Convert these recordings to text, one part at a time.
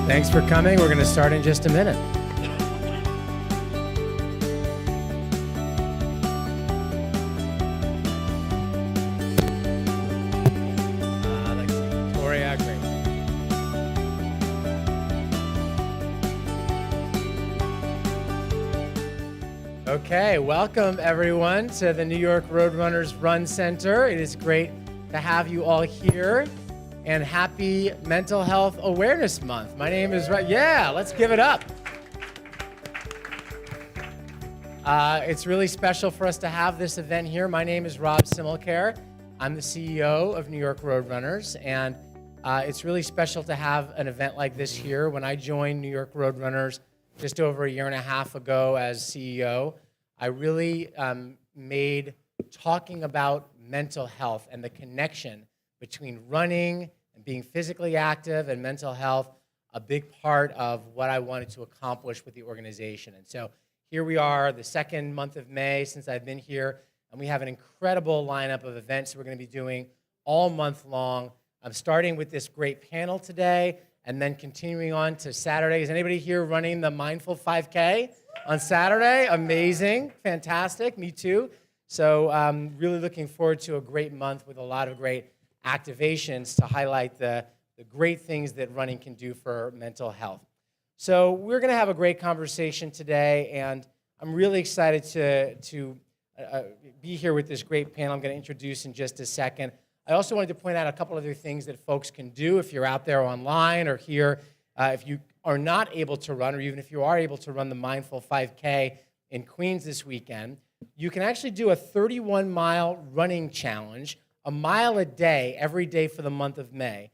Thanks for coming. We're going to start in just a minute. Let's see. Victoria, great. Okay, welcome everyone to the New York Roadrunners Run Center. It is great to have you all here. And happy Mental Health Awareness Month. My name is, let's give it up. It's really special for us to have this event here. My name is Rob Similcare. I'm the CEO of New York Roadrunners, and it's really special to have an event like this here. When I joined New York Roadrunners just over a year and a half ago as CEO, I really made talking about mental health and the connection between running and being physically active and mental health a big part of what I wanted to accomplish with the organization. And so here we are, the second month of May since I've been here, and we have an incredible lineup of events we're going to be doing all month long. I'm starting with this great panel today and then continuing on to Saturday. Is anybody here running the Mindful 5K on Saturday? Amazing, fantastic, me too. So really looking forward to a great month with a lot of great activations to highlight the great things that running can do for mental health. So we're going to have a great conversation today, and I'm really excited to be here with this great panel I'm going to introduce in just a second. I also wanted to point out a couple other things that folks can do if you're out there online or here. If you are not able to run, or even if you are able to run the Mindful 5K in Queens this weekend, you can actually do a 31-mile running challenge, a mile a day, every day for the month of May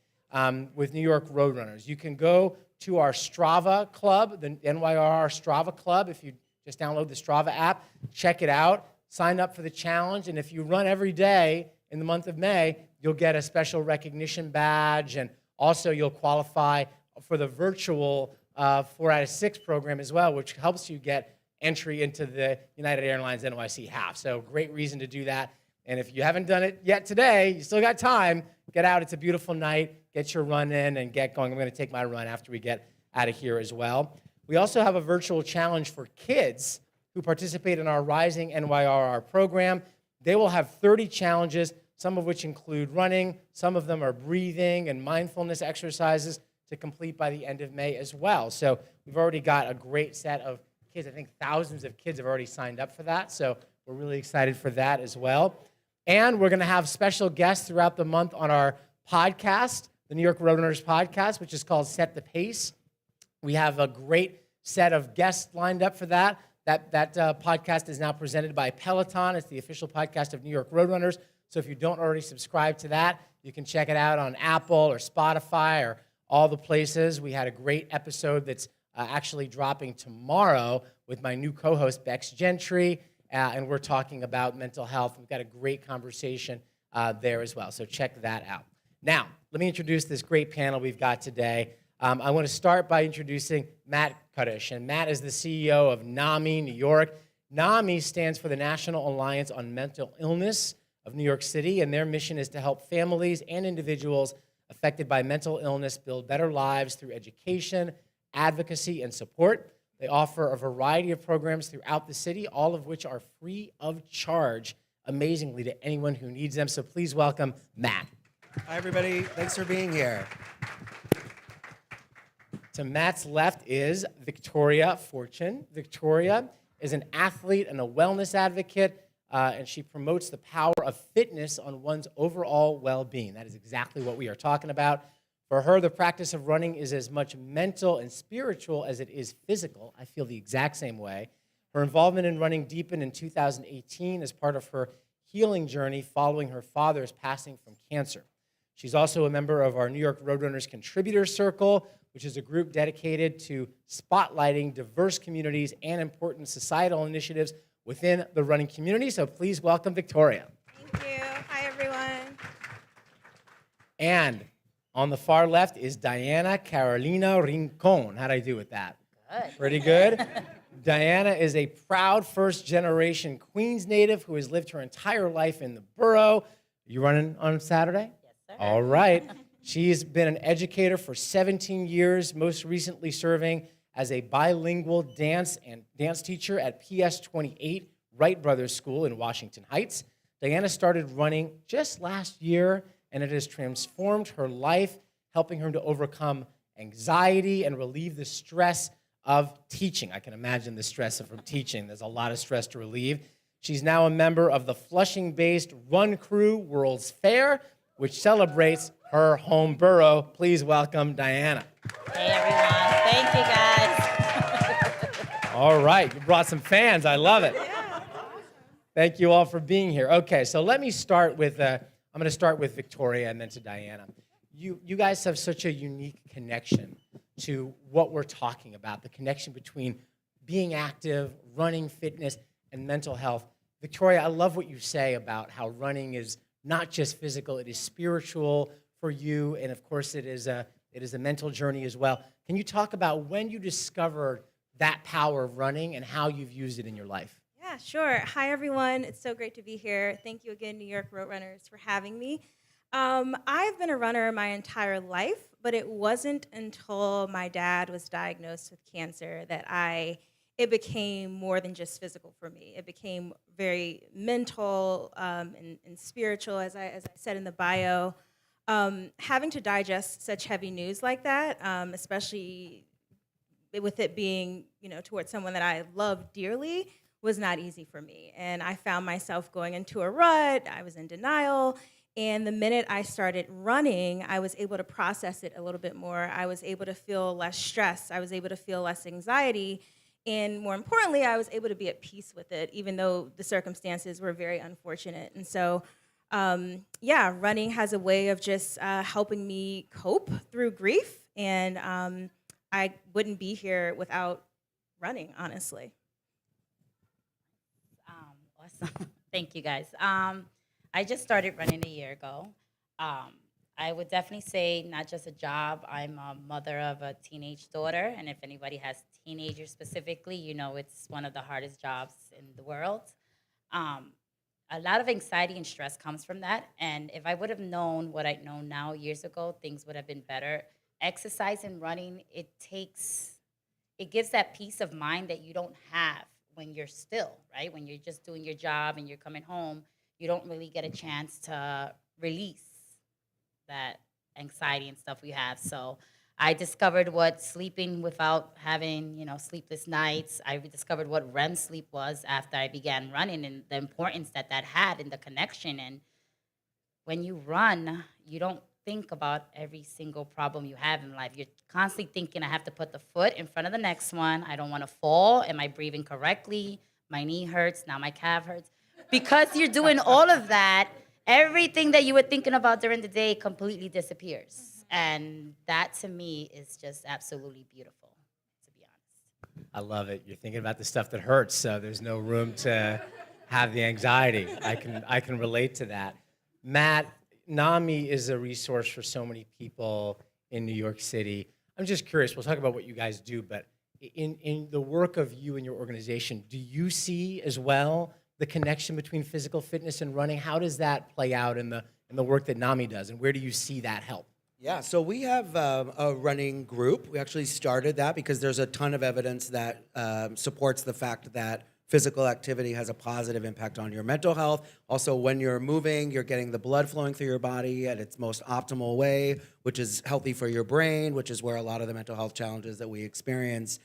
with New York Roadrunners. You can go to our Strava club, the NYR Strava club. If you just download the Strava app, check it out, sign up for the challenge, and if you run every day in the month of May, you'll get a special recognition badge, and also you'll qualify for the virtual 4 out of 6 program as well, which helps you get entry into the United Airlines NYC half. So great reason to do that. And if you haven't done it yet today, you still got time. Get out. It's a beautiful night. Get your run in and get going. I'm going to take my run after we get out of here as well. We also have a virtual challenge for kids who participate in our Rising NYRR program. They will have 30 challenges, some of which include running. Some of them are breathing and mindfulness exercises to complete by the end of May as well. So we've already got a great set of kids. I think thousands of kids have already signed up for that. So we're really excited for that as well. And we're going to have special guests throughout the month on our podcast, the New York Roadrunners podcast, which is called Set the Pace. We have a great set of guests lined up for that. That podcast is now presented by Peloton. It's the official podcast of New York Roadrunners. So if you don't already subscribe to that, you can check it out on Apple or Spotify or all the places. We had a great episode that's actually dropping tomorrow with my new co-host, Bex Gentry. And we're talking about mental health. We've got a great conversation there as well, so check that out. Now, let me introduce this great panel we've got today. I want to start by introducing Matt Kuddish, and Matt is the CEO of NAMI New York. NAMI stands for the National Alliance on Mental Illness of New York City, and their mission is to help families and individuals affected by mental illness build better lives through education, advocacy, and support. They offer a variety of programs throughout the city, all of which are free of charge, amazingly, to anyone who needs them. So please welcome Matt. Hi, everybody. Thanks for being here. To Matt's left is Victoria Fortune. Victoria is an athlete and a wellness advocate, and she promotes the power of fitness on one's overall well-being. That is exactly what we are talking about. For her, the practice of running is as much mental and spiritual as it is physical. I feel the exact same way. Her involvement in running deepened in 2018 as part of her healing journey following her father's passing from cancer. She's also a member of our New York Roadrunners Contributor Circle, which is a group dedicated to spotlighting diverse communities and important societal initiatives within the running community. So please welcome Victoria. Thank you. Hi, everyone. And on the far left is Diana Carolina Rincon. How'd I do with that? Good. Pretty good. Diana is a proud first-generation Queens native who has lived her entire life in the borough. You running on Saturday? Yes, sir. All right. She's been an educator for 17 years, most recently serving as a bilingual dance teacher at PS 28 Wright Brothers School in Washington Heights. Diana started running just last year, and it has transformed her life, helping her to overcome anxiety and relieve the stress of teaching. I can imagine the stress from teaching. There's a lot of stress to relieve. She's now a member of the Flushing-based Run Crew World's Fair, which celebrates her home borough. Please welcome Diana. Hey, everyone. Thank you, guys. All right, you brought some fans. I love it. Thank you all for being here. Okay, so let me start with, I'm going to start with Victoria and then to Diana. You guys have such a unique connection to what we're talking about, the connection between being active, running, fitness, and mental health. Victoria, I love what you say about how running is not just physical, it is spiritual for you, and of course it is a mental journey as well. Can you talk about when you discovered that power of running and how you've used it in your life? Yeah, sure. Hi, everyone. It's so great to be here. Thank you again, New York Roadrunners, for having me. I've been a runner my entire life, but it wasn't until my dad was diagnosed with cancer that it became more than just physical for me. It became very mental and spiritual, as I said in the bio. Having to digest such heavy news like that, especially with it being, towards someone that I love dearly, was not easy for me. And I found myself going into a rut. I was in denial. And the minute I started running, I was able to process it a little bit more. I was able to feel less stress. I was able to feel less anxiety. And more importantly, I was able to be at peace with it, even though the circumstances were very unfortunate. And so, running has a way of just helping me cope through grief. And I wouldn't be here without running, honestly. Awesome. Thank you, guys. I just started running a year ago. I would definitely say not just a job. I'm a mother of a teenage daughter, and if anybody has teenagers specifically, it's one of the hardest jobs in the world. A lot of anxiety and stress comes from that, and if I would have known what I know now years ago, things would have been better. Exercise and running, it gives that peace of mind that you don't have when you're still, right? When you're just doing your job and you're coming home, you don't really get a chance to release that anxiety and stuff we have. So I discovered what sleeping without having, sleepless nights. I discovered what REM sleep was after I began running and the importance that had and the connection. And when you run, you don't think about every single problem you have in life. You're constantly thinking, I have to put the foot in front of the next one. I don't want to fall. Am I breathing correctly? My knee hurts. Now my calf hurts. Because you're doing all of that, everything that you were thinking about during the day completely disappears. And that, to me, is just absolutely beautiful, to be honest. I love it. You're thinking about the stuff that hurts, so there's no room to have the anxiety. I can relate to that. Matt, NAMI is a resource for so many people in New York City. I'm just curious, we'll talk about what you guys do, but in the work of you and your organization, do you see as well the connection between physical fitness and running? How does that play out in the work that NAMI does, and where do you see that help? Yeah, so we have a running group. We actually started that because there's a ton of evidence that supports the fact that physical activity has a positive impact on your mental health. Also, when you're moving, you're getting the blood flowing through your body at its most optimal way, which is healthy for your brain, which is where a lot of the mental health challenges that we experience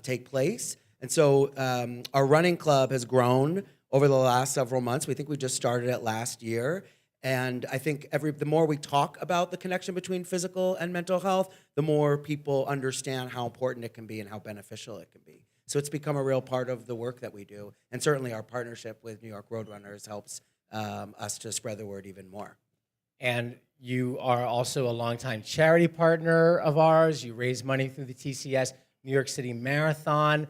take place. And so our running club has grown over the last several months. We think we just started it last year. And I think the more we talk about the connection between physical and mental health, the more people understand how important it can be and how beneficial it can be. So it's become a real part of the work that we do. And certainly our partnership with New York Roadrunners helps us to spread the word even more. And you are also a longtime charity partner of ours. You raise money through the TCS New York City Marathon.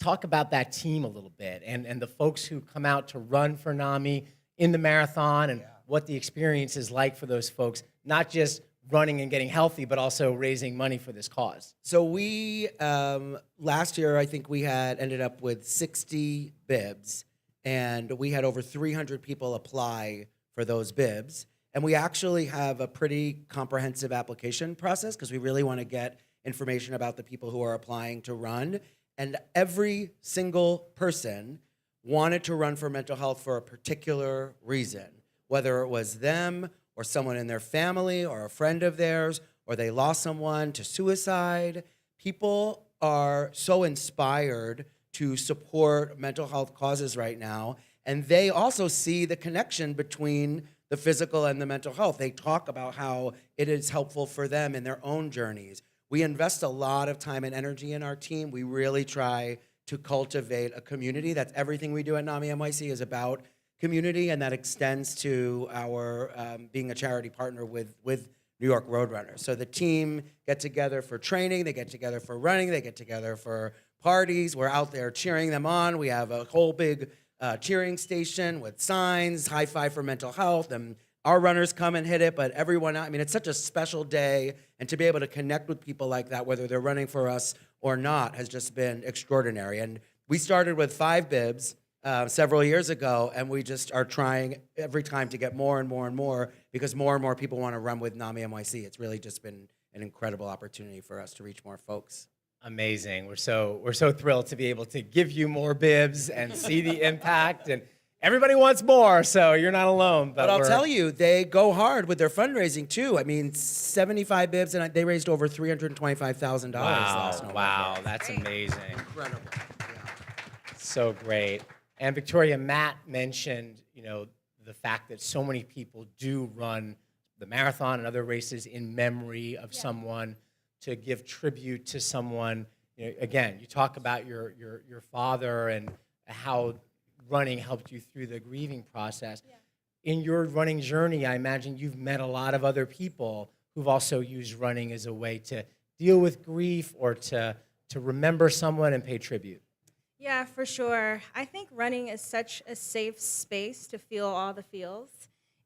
Talk about that team a little bit and the folks who come out to run for NAMI in the marathon and what the experience is like for those folks, not just running and getting healthy, but also raising money for this cause. So we, last year, I think we had ended up with 60 bibs, and we had over 300 people apply for those bibs. And we actually have a pretty comprehensive application process because we really want to get information about the people who are applying to run. And every single person wanted to run for mental health for a particular reason, whether it was them or someone in their family or a friend of theirs, or they lost someone to suicide. People are so inspired to support mental health causes right now, and they also see the connection between the physical and the mental health. They talk about how it is helpful for them in their own journeys. We invest a lot of time and energy in our team. We really try to cultivate a community. That's everything we do at NAMI-NYC is about community, and that extends to our being a charity partner with New York Roadrunners. So the team get together for training, they get together for running, they get together for parties. We're out there cheering them on. We have a whole big cheering station with signs, high five for mental health, and our runners come and hit it, but everyone, I mean, it's such a special day, and to be able to connect with people like that, whether they're running for us or not, has just been extraordinary. And we started with 5 bibs several years ago, and we just are trying every time to get more and more and more, because more and more people want to run with NAMI-NYC. It's really just been an incredible opportunity for us to reach more folks. Amazing. We're so thrilled to be able to give you more bibs and see the impact, and everybody wants more, so you're not alone. But I'll tell you, they go hard with their fundraising too. I mean, 75 bibs, and they raised over $325,000 last November. Wow, that's Great. amazing. Incredible. Yeah. So great. And Victoria, Matt mentioned, the fact that so many people do run the marathon and other races in memory of someone, to give tribute to someone. Again, you talk about your father and how running helped you through the grieving process. Yeah. In your running journey, I imagine you've met a lot of other people who've also used running as a way to deal with grief or to remember someone and pay tribute. Yeah, for sure. I think running is such a safe space to feel all the feels.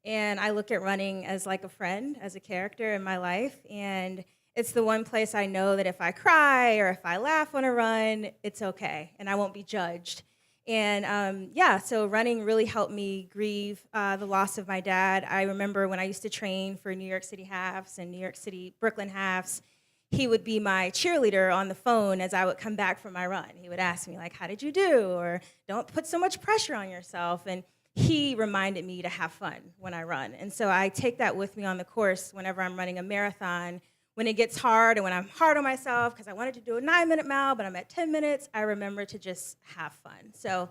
And I look at running as like a friend, as a character in my life. And it's the one place I know that if I cry or if I laugh on a run, it's okay, and I won't be judged. And so running really helped me grieve the loss of my dad. I remember when I used to train for New York City halves and New York City Brooklyn halves, he would be my cheerleader on the phone as I would come back from my run. He would ask me, like, how did you do? Or don't put so much pressure on yourself. And he reminded me to have fun when I run. And so I take that with me on the course whenever I'm running a marathon. When it gets hard and when I'm hard on myself because I wanted to do a 9-minute mile, but I'm at 10 minutes, I remember to just have fun. So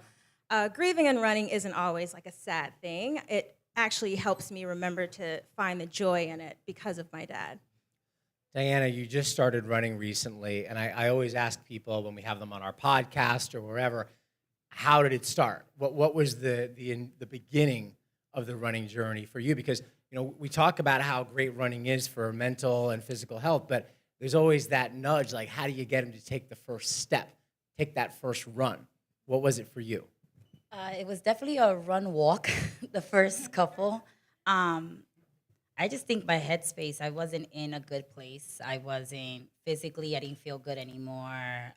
grieving and running isn't always like a sad thing. It actually helps me remember to find the joy in it because of my dad. Diana, you just started running recently, and I always ask people when we have them on our podcast or wherever, how did it start? What was the beginning of the running journey for you? Because we talk about how great running is for mental and physical health, but there's always that nudge, like how do you get them to take the first step, take that first run? What was it for you? It was definitely a run walk, the first couple. I just think my headspace, I wasn't in a good place. I didn't feel good anymore.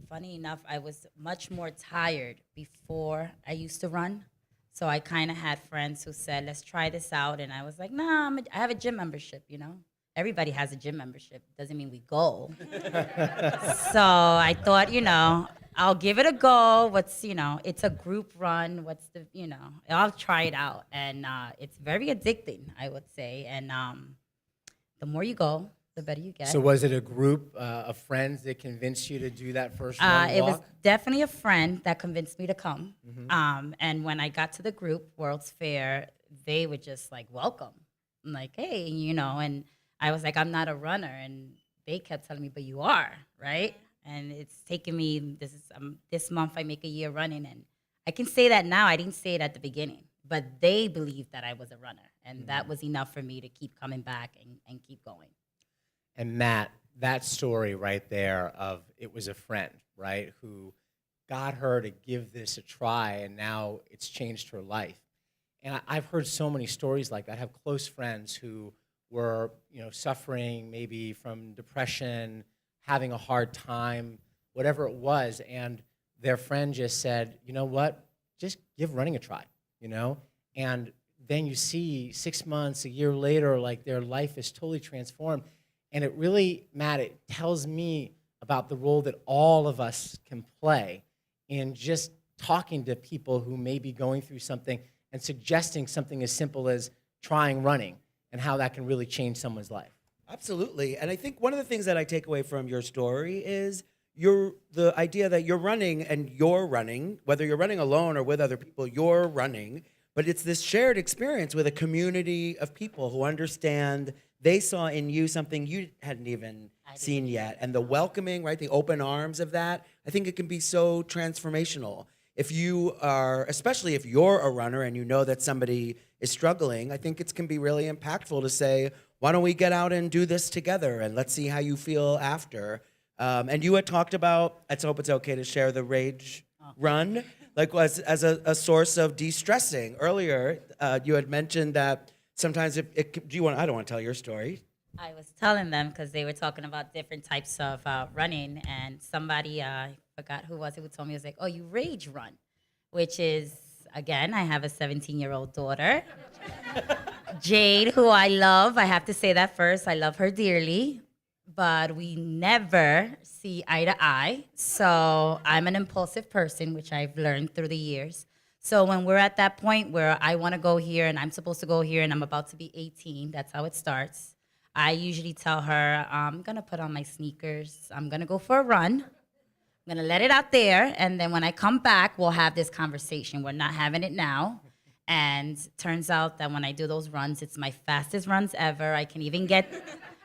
Funny enough, I was much more tired before I used to run. So I kind of had friends who said, let's try this out. And I was like, nah, I have a gym membership, Everybody has a gym membership. Doesn't mean we go. So I thought, I'll give it a go. It's a group run. I'll try it out. And it's very addicting, I would say. And the more you go, the better you get. So was it a group of friends that convinced you to do that first run It walk? was definitely a friend that convinced me to come. Mm-hmm. And when I got to the group, World's Fair, they were just like, welcome. I'm like, hey, and I was like, I'm not a runner. And they kept telling me, but you are, right? And it's taken me, this month I make a year running. And I can say that now. I didn't say it at the beginning. But they believed that I was a runner. And that was enough for me to keep coming back and keep going. And Matt, that story right there of it was a friend, right, who got her to give this a try, and now it's changed her life. And I've heard so many stories like that. I have close friends who were, suffering maybe from depression, having a hard time, whatever it was, and their friend just said, you know what, just give running a try, and then you see 6 months, a year later, like their life is totally transformed. And it really, Matt, it tells me about the role that all of us can play in just talking to people who may be going through something and suggesting something as simple as trying running and how that can really change someone's life. Absolutely. And I think one of the things that I take away from your story is the idea that you're running, whether you're running alone or with other people, you're running, but it's this shared experience with a community of people who understand they saw in you something you hadn't even seen yet. And the welcoming, right, the open arms of that, I think it can be so transformational. If you are, especially if you're a runner and you know that somebody is struggling, I think it can be really impactful to say, why don't we get out and do this together and let's see how you feel after. And you had talked about, I hope it's okay to share the rage run, like as a source of de-stressing. Earlier, you had mentioned that sometimes I don't want to tell your story. I was telling them because they were talking about different types of running, and somebody, I forgot who was it, who told me, was like, oh, you rage run, which is, again, I have a 17-year-old daughter, Jade, who I love. I have to say that first. I love her dearly, but we never see eye to eye. So I'm an impulsive person, which I've learned through the years. So when we're at that point where I want to go here and I'm supposed to go here and I'm about to be 18, that's how it starts. I usually tell her, I'm going to put on my sneakers. I'm going to go for a run. I'm going to let it out there. And then when I come back, we'll have this conversation. We're not having it now. And turns out that when I do those runs, it's my fastest runs ever. I can even get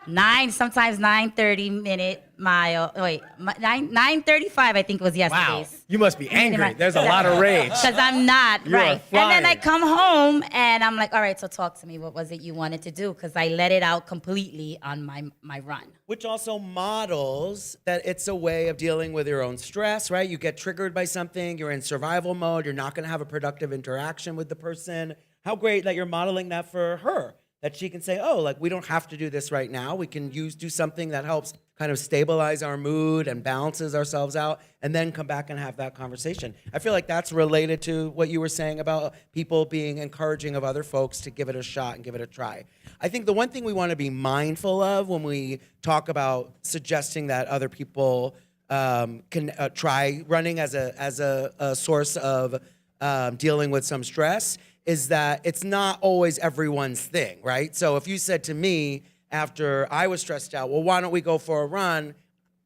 sometimes 9:30-minute mile. Wait, 9:35, I think was yesterday's. Wow, you must be angry. There's a lot of rage. Because I'm not, You're right. flying. And then I come home and I'm like, all right, so talk to me. What was it you wanted to do? Because I let it out completely on my run. Which also models that it's a way of dealing with your own stress, right? You get triggered by something, you're in survival mode, you're not going to have a productive interaction with the person. How great that you're modeling that for her, that she can say, oh, like, we don't have to do this right now. We can do something that helps kind of stabilize our mood and balances ourselves out, and then come back and have that conversation. I feel like that's related to what you were saying about people being encouraging of other folks to give it a shot and give it a try. I think the one thing we want to be mindful of when we talk about suggesting that other people can try running as a source of dealing with some stress is that it's not always everyone's thing, right? So if you said to me after I was stressed out, well, why don't we go for a run?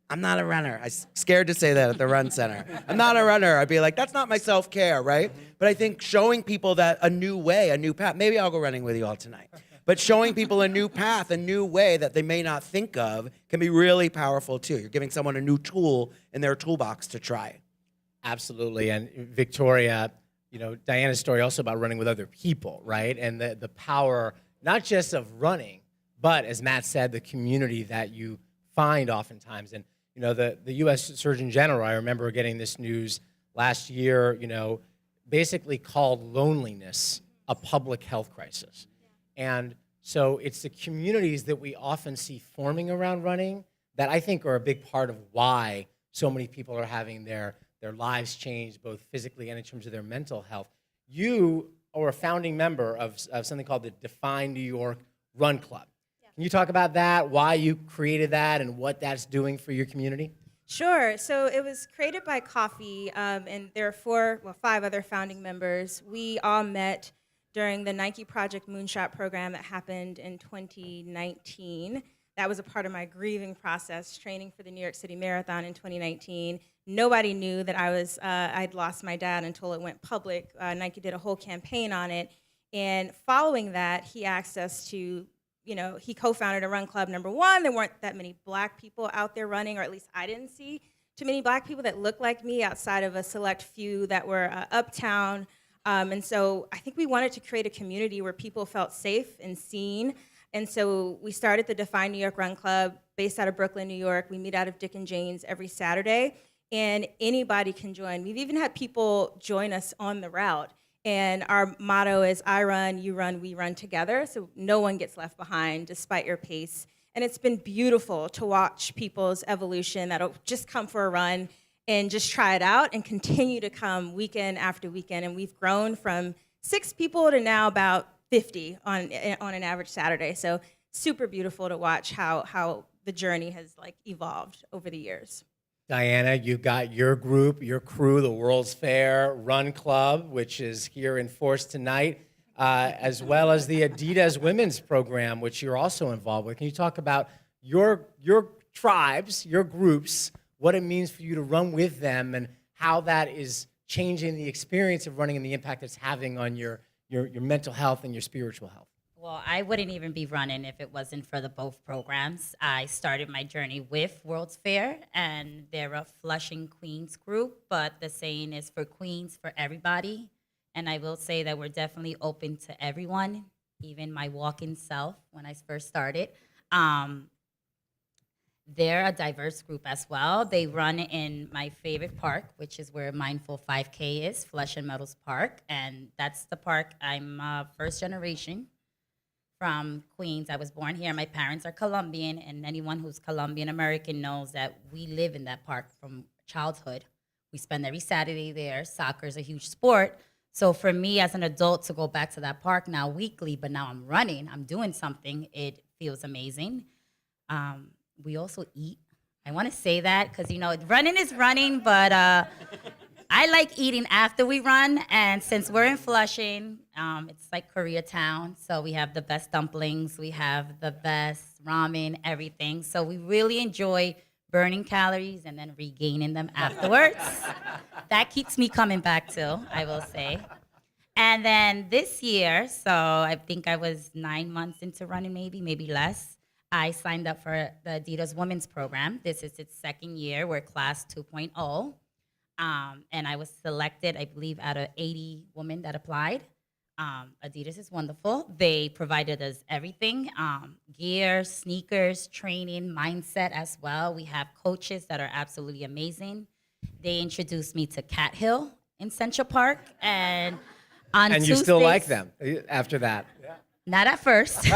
I'm not a runner. I'm scared to say that at the run center. I'm not a runner. I'd be like, that's not my self-care, right? But I think showing people that a new way, a new path, maybe I'll go running with you all tonight, but showing people a new path, a new way that they may not think of can be really powerful too. You're giving someone a new tool in their toolbox to try. Absolutely. And Victoria, you know, Diana's story also about running with other people, right? And the power, not just of running, but as Matt said, the community that you find oftentimes. And, you know, the U.S. Surgeon General, I remember getting this news last year, you know, basically called loneliness a public health crisis. And so it's the communities that we often see forming around running that I think are a big part of why so many people are having their lives changed, both physically and in terms of their mental health. You are a founding member of something called the Define New York Run Club. Yeah. Can you talk about that, why you created that, and what that's doing for your community? Sure. So it was created by Coffee, and there are 5 other founding members. We all met during the Nike Project Moonshot program that happened in 2019. That was a part of my grieving process, training for the New York City Marathon in 2019. Nobody knew that I'd lost my dad until it went public. Nike did a whole campaign on it. And following that, he asked us to, you know, he co-founded a run club. Number one, there weren't that many black people out there running, or at least I didn't see too many black people that looked like me outside of a select few that were uptown. And so I think we wanted to create a community where people felt safe and seen. And so we started the Define New York Run Club based out of Brooklyn, New York. We meet out of Dick and Jane's every Saturday, and anybody can join. We've even had people join us on the route. And our motto is, I run, you run, we run together. So no one gets left behind despite your pace. And it's been beautiful to watch people's evolution that'll just come for a run and just try it out and continue to come weekend after weekend. And we've grown from 6 people to now about 50 on an average Saturday. So super beautiful to watch how the journey has like evolved over the years. Diana, you've got your group, your crew, the World's Fair Run Club, which is here in force tonight, as well as the Adidas Women's Program, which you're also involved with. Can you talk about your tribes, your groups, what it means for you to run with them, and how that is changing the experience of running and the impact it's having on your mental health and your spiritual health? Well, I wouldn't even be running if it wasn't for the both programs. I started my journey with World's Fair, and they're a Flushing Queens group, but the saying is for Queens, for everybody. And I will say that we're definitely open to everyone, even my walk-in self when I first started. They're a diverse group as well. They run in my favorite park, which is where Mindful 5K is, Flushing Meadows Park. And that's the park. I'm first generation from Queens. I was born here. My parents are Colombian, and anyone who's Colombian American knows that we live in that park from childhood. We spend every Saturday there. Soccer is a huge sport. So for me as an adult to go back to that park now weekly, but now I'm running, I'm doing something, it feels amazing. We also eat. I want to say that because, you know, running is running, but I like eating after we run. And since we're in Flushing, it's like Koreatown. So we have the best dumplings. We have the best ramen, everything. So we really enjoy burning calories and then regaining them afterwards. That keeps me coming back too, I will say. And then this year, so I think I was 9 months into running, maybe less. I signed up for the Adidas Women's Program. This is its second year. We're class 2.0. And I was selected, I believe, out of 80 women that applied. Adidas is wonderful. They provided us everything, gear, sneakers, training, mindset as well. We have coaches that are absolutely amazing. They introduced me to Cat Hill in Central Park. And on And Tuesdays, you still like them after that? not at first.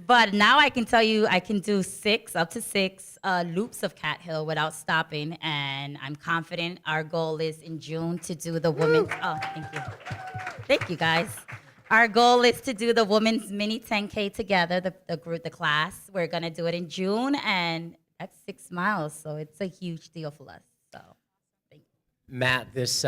But now I can tell you I can do up to six loops of Cat Hill without stopping, and I'm confident. Our goal is in June to do the women's. Oh, thank you. Thank you, guys. Our goal is to do the women's mini 10K together, the group, the class. We're going to do it in June, and that's 6 miles, so it's a huge deal for us. So, thank you. Matt, this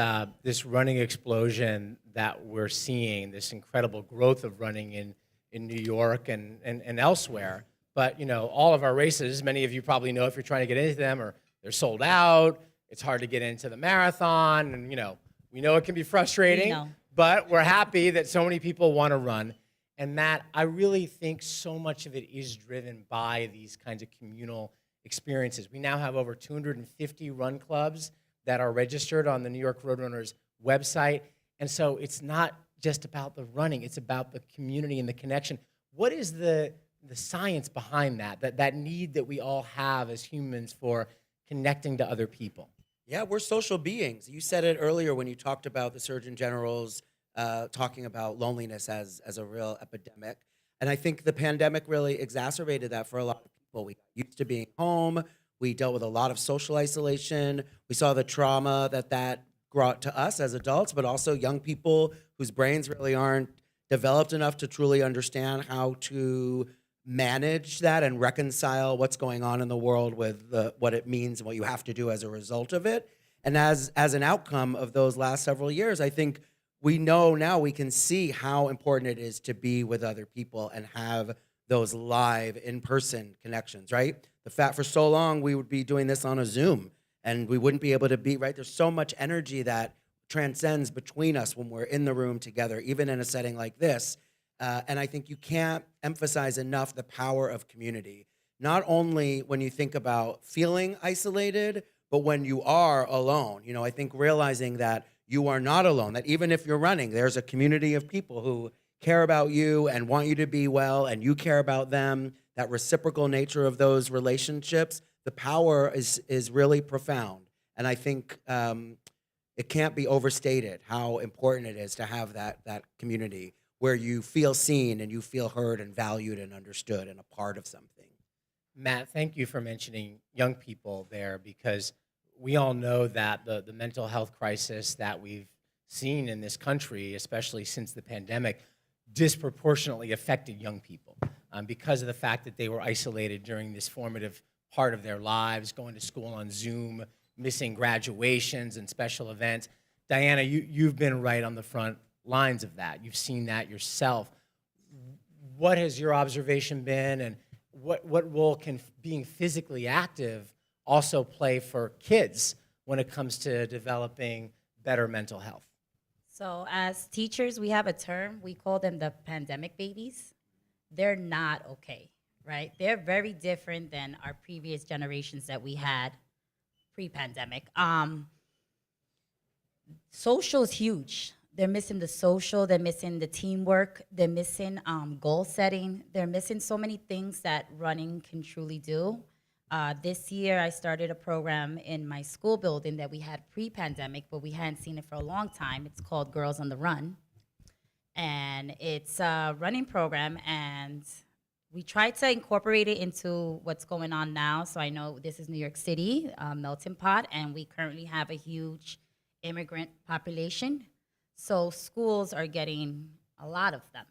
running explosion that we're seeing, this incredible growth of running in New York and elsewhere. But, you know, all of our races, many of you probably know if you're trying to get into them, or they're sold out. It's hard to get into the marathon. And, you know, we know it can be frustrating, but we're happy that so many people want to run. And Matt, I really think so much of it is driven by these kinds of communal experiences. We now have over 250 run clubs that are registered on the New York Roadrunners website. And so it's not just about the running, it's about the community and the connection. What is the science behind that need that we all have as humans for connecting to other people? Yeah, we're social beings. You said it earlier when you talked about the Surgeon General's talking about loneliness as a real epidemic. And I think the pandemic really exacerbated that for a lot of people. We got used to being home. We dealt with a lot of social isolation. We saw the trauma that brought to us as adults, but also young people whose brains really aren't developed enough to truly understand how to manage that and reconcile what's going on in the world with what it means and what you have to do as a result of it. And as an outcome of those last several years, I think we know now, we can see how important it is to be with other people and have those live in-person connections, right? The fact for so long we would be doing this on a Zoom and we wouldn't be able to be, right? There's so much energy that transcends between us when we're in the room together, even in a setting like this. And I think you can't emphasize enough the power of community, not only when you think about feeling isolated, but when you are alone. You know, I think realizing that you are not alone, that even if you're running, there's a community of people who care about you and want you to be well, and you care about them, that reciprocal nature of those relationships, the power is really profound. And I think it can't be overstated how important it is to have that community where you feel seen and you feel heard and valued and understood and a part of something. Matt, thank you for mentioning young people there, because we all know that the mental health crisis that we've seen in this country, especially since the pandemic, disproportionately affected young people because of the fact that they were isolated during this formative part of their lives, going to school on Zoom, missing graduations and special events. Diana, you've been right on the front lines of that. You've seen that yourself. What has your observation been, and what role can being physically active also play for kids when it comes to developing better mental health? So as teachers, we have a term, we call them the pandemic babies. They're not okay, right? They're very different than our previous generations that we had pre-pandemic. Social is huge. They're missing the social, they're missing the teamwork, they're missing goal setting, they're missing so many things that running can truly do. This year, I started a program in my school building that we had pre-pandemic, but we hadn't seen it for a long time. It's called Girls on the Run. And it's a running program, and we tried to incorporate it into what's going on now. So I know this is New York City, melting pot, and we currently have a huge immigrant population. So schools are getting a lot of them.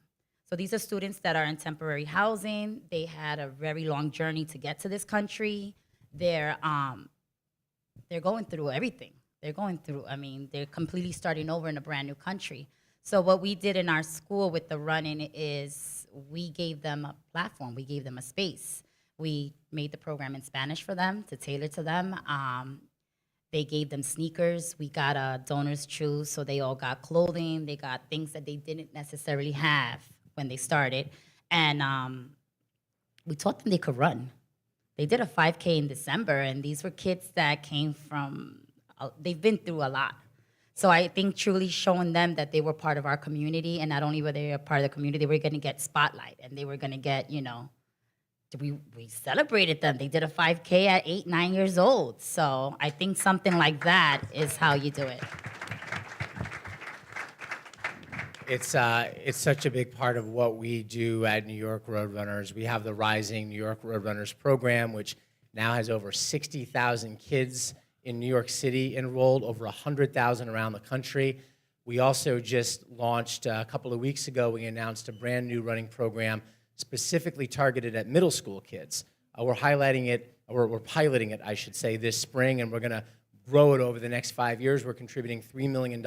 So these are students that are in temporary housing. They had a very long journey to get to this country. They're going through everything. They're completely starting over in a brand new country. So what we did in our school with the running is we gave them a platform. We gave them a space. We made the program in Spanish for them to tailor to them. They gave them sneakers. We got donors choose, so they all got clothing. They got things that they didn't necessarily have when they started. And we taught them they could run. They did a 5K in December, and these were kids that came from, they've been through a lot. So I think truly showing them that they were part of our community, and not only were they a part of the community, they were gonna get spotlight, and they were gonna get, we celebrated them. They did a 5K at 8, 9 years old. So I think something like that is how you do it. It's such a big part of what we do at New York Roadrunners. We have the Rising New York Roadrunners program, which now has over 60,000 kids in New York City enrolled, over 100,000 around the country. We also just launched a couple of weeks ago, we announced a brand new running program specifically targeted at middle school kids. We're piloting it, I should say, this spring, and we're gonna grow it over the next 5 years. We're contributing $3 million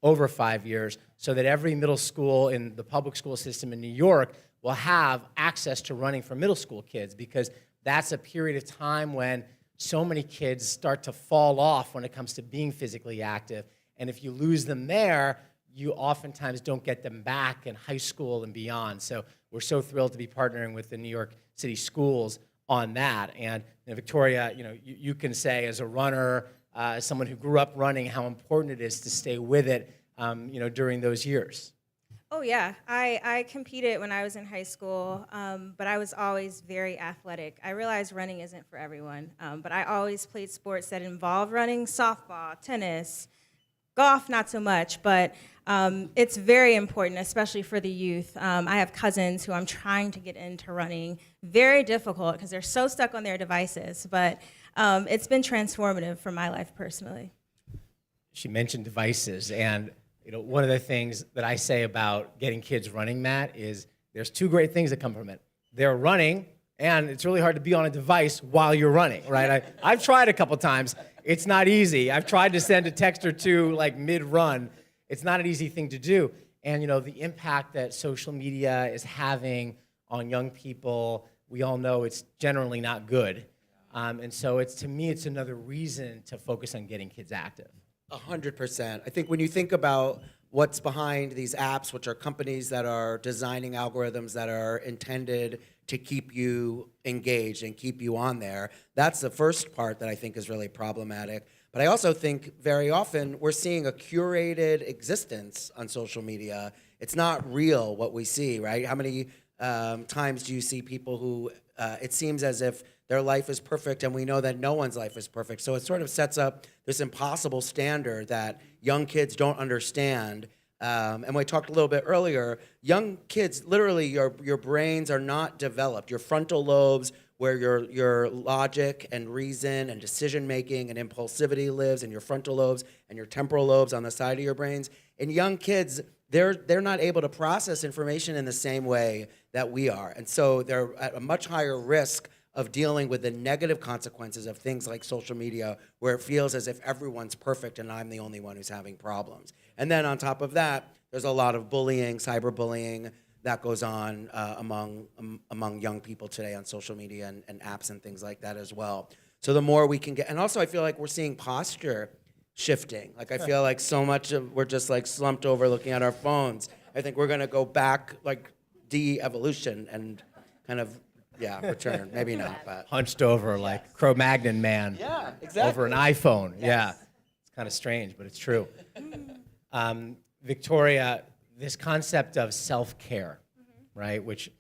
over 5 years so that every middle school in the public school system in New York will have access to running for middle school kids, because that's a period of time when so many kids start to fall off when it comes to being physically active. And if you lose them there, you oftentimes don't get them back in high school and beyond. So we're so thrilled to be partnering with the New York City schools on that. And Victoria, you can say as a runner, as someone who grew up running, how important it is to stay with it, during those years. Oh yeah, I competed when I was in high school, but I was always very athletic. I realized running isn't for everyone, but I always played sports that involve running: softball, tennis, golf, not so much, but it's very important, especially for the youth. I have cousins who I'm trying to get into running. Very difficult because they're so stuck on their devices, but it's been transformative for my life personally. She mentioned devices, and one of the things that I say about getting kids running, Matt, is there's two great things that come from it. They're running, and it's really hard to be on a device while you're running, right? I've tried a couple times. It's not easy. I've tried to send a text or two like mid-run. It's not an easy thing to do. And the impact that social media is having on young people, we all know it's generally not good. And so to me, it's another reason to focus on getting kids active. 100%. I think when you think about what's behind these apps, which are companies that are designing algorithms that are intended to keep you engaged and keep you on there, that's the first part that I think is really problematic. But I also think very often we're seeing a curated existence on social media. It's not real what we see, right? How many times do you see people who it seems as if their life is perfect, and we know that no one's life is perfect. So it sort of sets up this impossible standard that young kids don't understand And we talked a little bit earlier, young kids, literally your brains are not developed. Your frontal lobes, where your logic and reason and decision making and impulsivity lives, and your frontal lobes and your temporal lobes on the side of your brains. In young kids, they're not able to process information in the same way that we are. And so they're at a much higher risk of dealing with the negative consequences of things like social media, where it feels as if everyone's perfect and I'm the only one who's having problems. And then on top of that, there's a lot of bullying, cyberbullying, that goes on among young people today on social media and apps and things like that as well. So the more we can get, and also I feel like we're seeing posture shifting. Like I feel like so much of we're just like slumped over looking at our phones. I think we're gonna go back like de-evolution and kind of return. Maybe not, but Hunched over like Cro-Magnon man. yeah, exactly. Over an iPhone. Yes. Yeah. It's kind of strange, but it's true. Victoria, this concept of self-care, right, which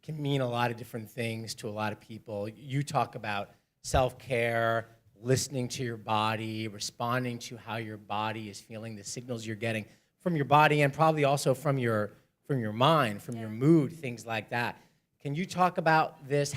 can mean a lot of different things to a lot of people. You talk about self-care, listening to your body, responding to how your body is feeling, the signals you're getting from your body and probably also from your mind, from your mood, things like that. Can you talk about this,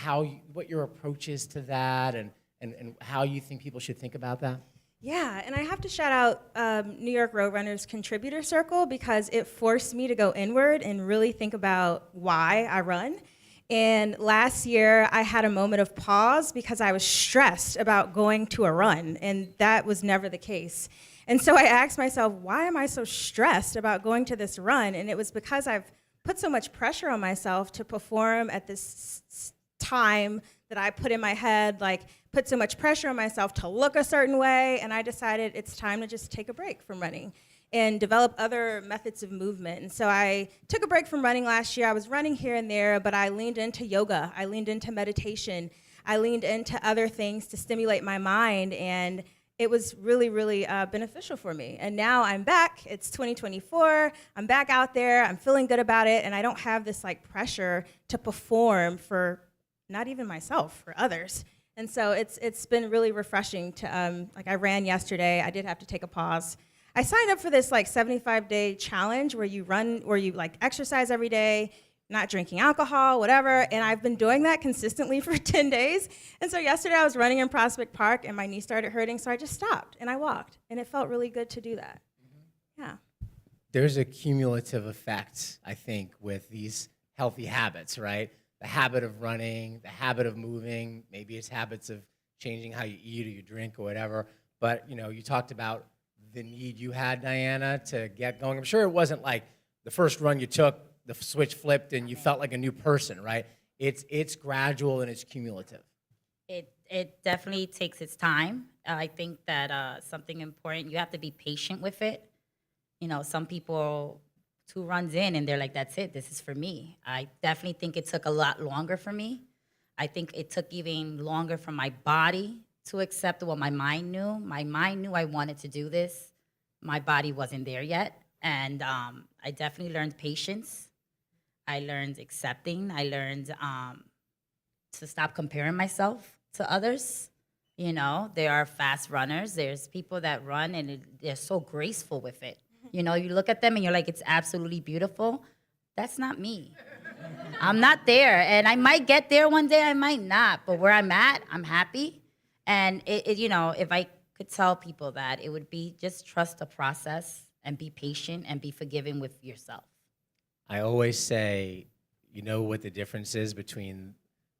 what your approach is to that and how you think people should think about that? Yeah, and I have to shout out New York Roadrunners Contributor Circle because it forced me to go inward and really think about why I run. And last year, I had a moment of pause because I was stressed about going to a run, and that was never the case. And so I asked myself, why am I so stressed about going to this run? And it was because I've put so much pressure on myself to perform at this time that I put in my head, like put so much pressure on myself to look a certain way, and I decided it's time to just take a break from running and develop other methods of movement. And so I took a break from running last year. I was running here and there, but I leaned into yoga, I leaned into meditation, I leaned into other things to stimulate my mind, and it was really, really beneficial for me. And now I'm back, it's 2024, I'm back out there, I'm feeling good about it, and I don't have this like pressure to perform for not even myself, for others. And so it's been really refreshing to, like I ran yesterday, I did have to take a pause. I signed up for this like 75-day challenge where you like exercise every day, not drinking alcohol, whatever, and I've been doing that consistently for 10 days. And so yesterday I was running in Prospect Park and my knee started hurting, so I just stopped and I walked, and it felt really good to do that. Yeah. There's a cumulative effect, I think, with these healthy habits, right? The habit of running, the habit of moving, maybe it's habits of changing how you eat or you drink or whatever. But you talked about the need you had, Diana, to get going. I'm sure it wasn't like the first run you took, the switch flipped and you felt like a new person, right? It's gradual and it's cumulative. It definitely takes its time. I think that something important, you have to be patient with it. Some people 2 runs in and they're like, that's it, this is for me. I definitely think it took a lot longer for me. I think it took even longer for my body to accept what my mind knew. My mind knew I wanted to do this. My body wasn't there yet. And I definitely learned patience. I learned accepting. I learned to stop comparing myself to others. There are fast runners. There's people that run and they're so graceful with it. You look at them and you're like, it's absolutely beautiful. That's not me. I'm not there. And I might get there one day, I might not. But where I'm at, I'm happy. And, if I could tell people that, it would be just trust the process and be patient and be forgiving with yourself. I always say, you know what the difference is between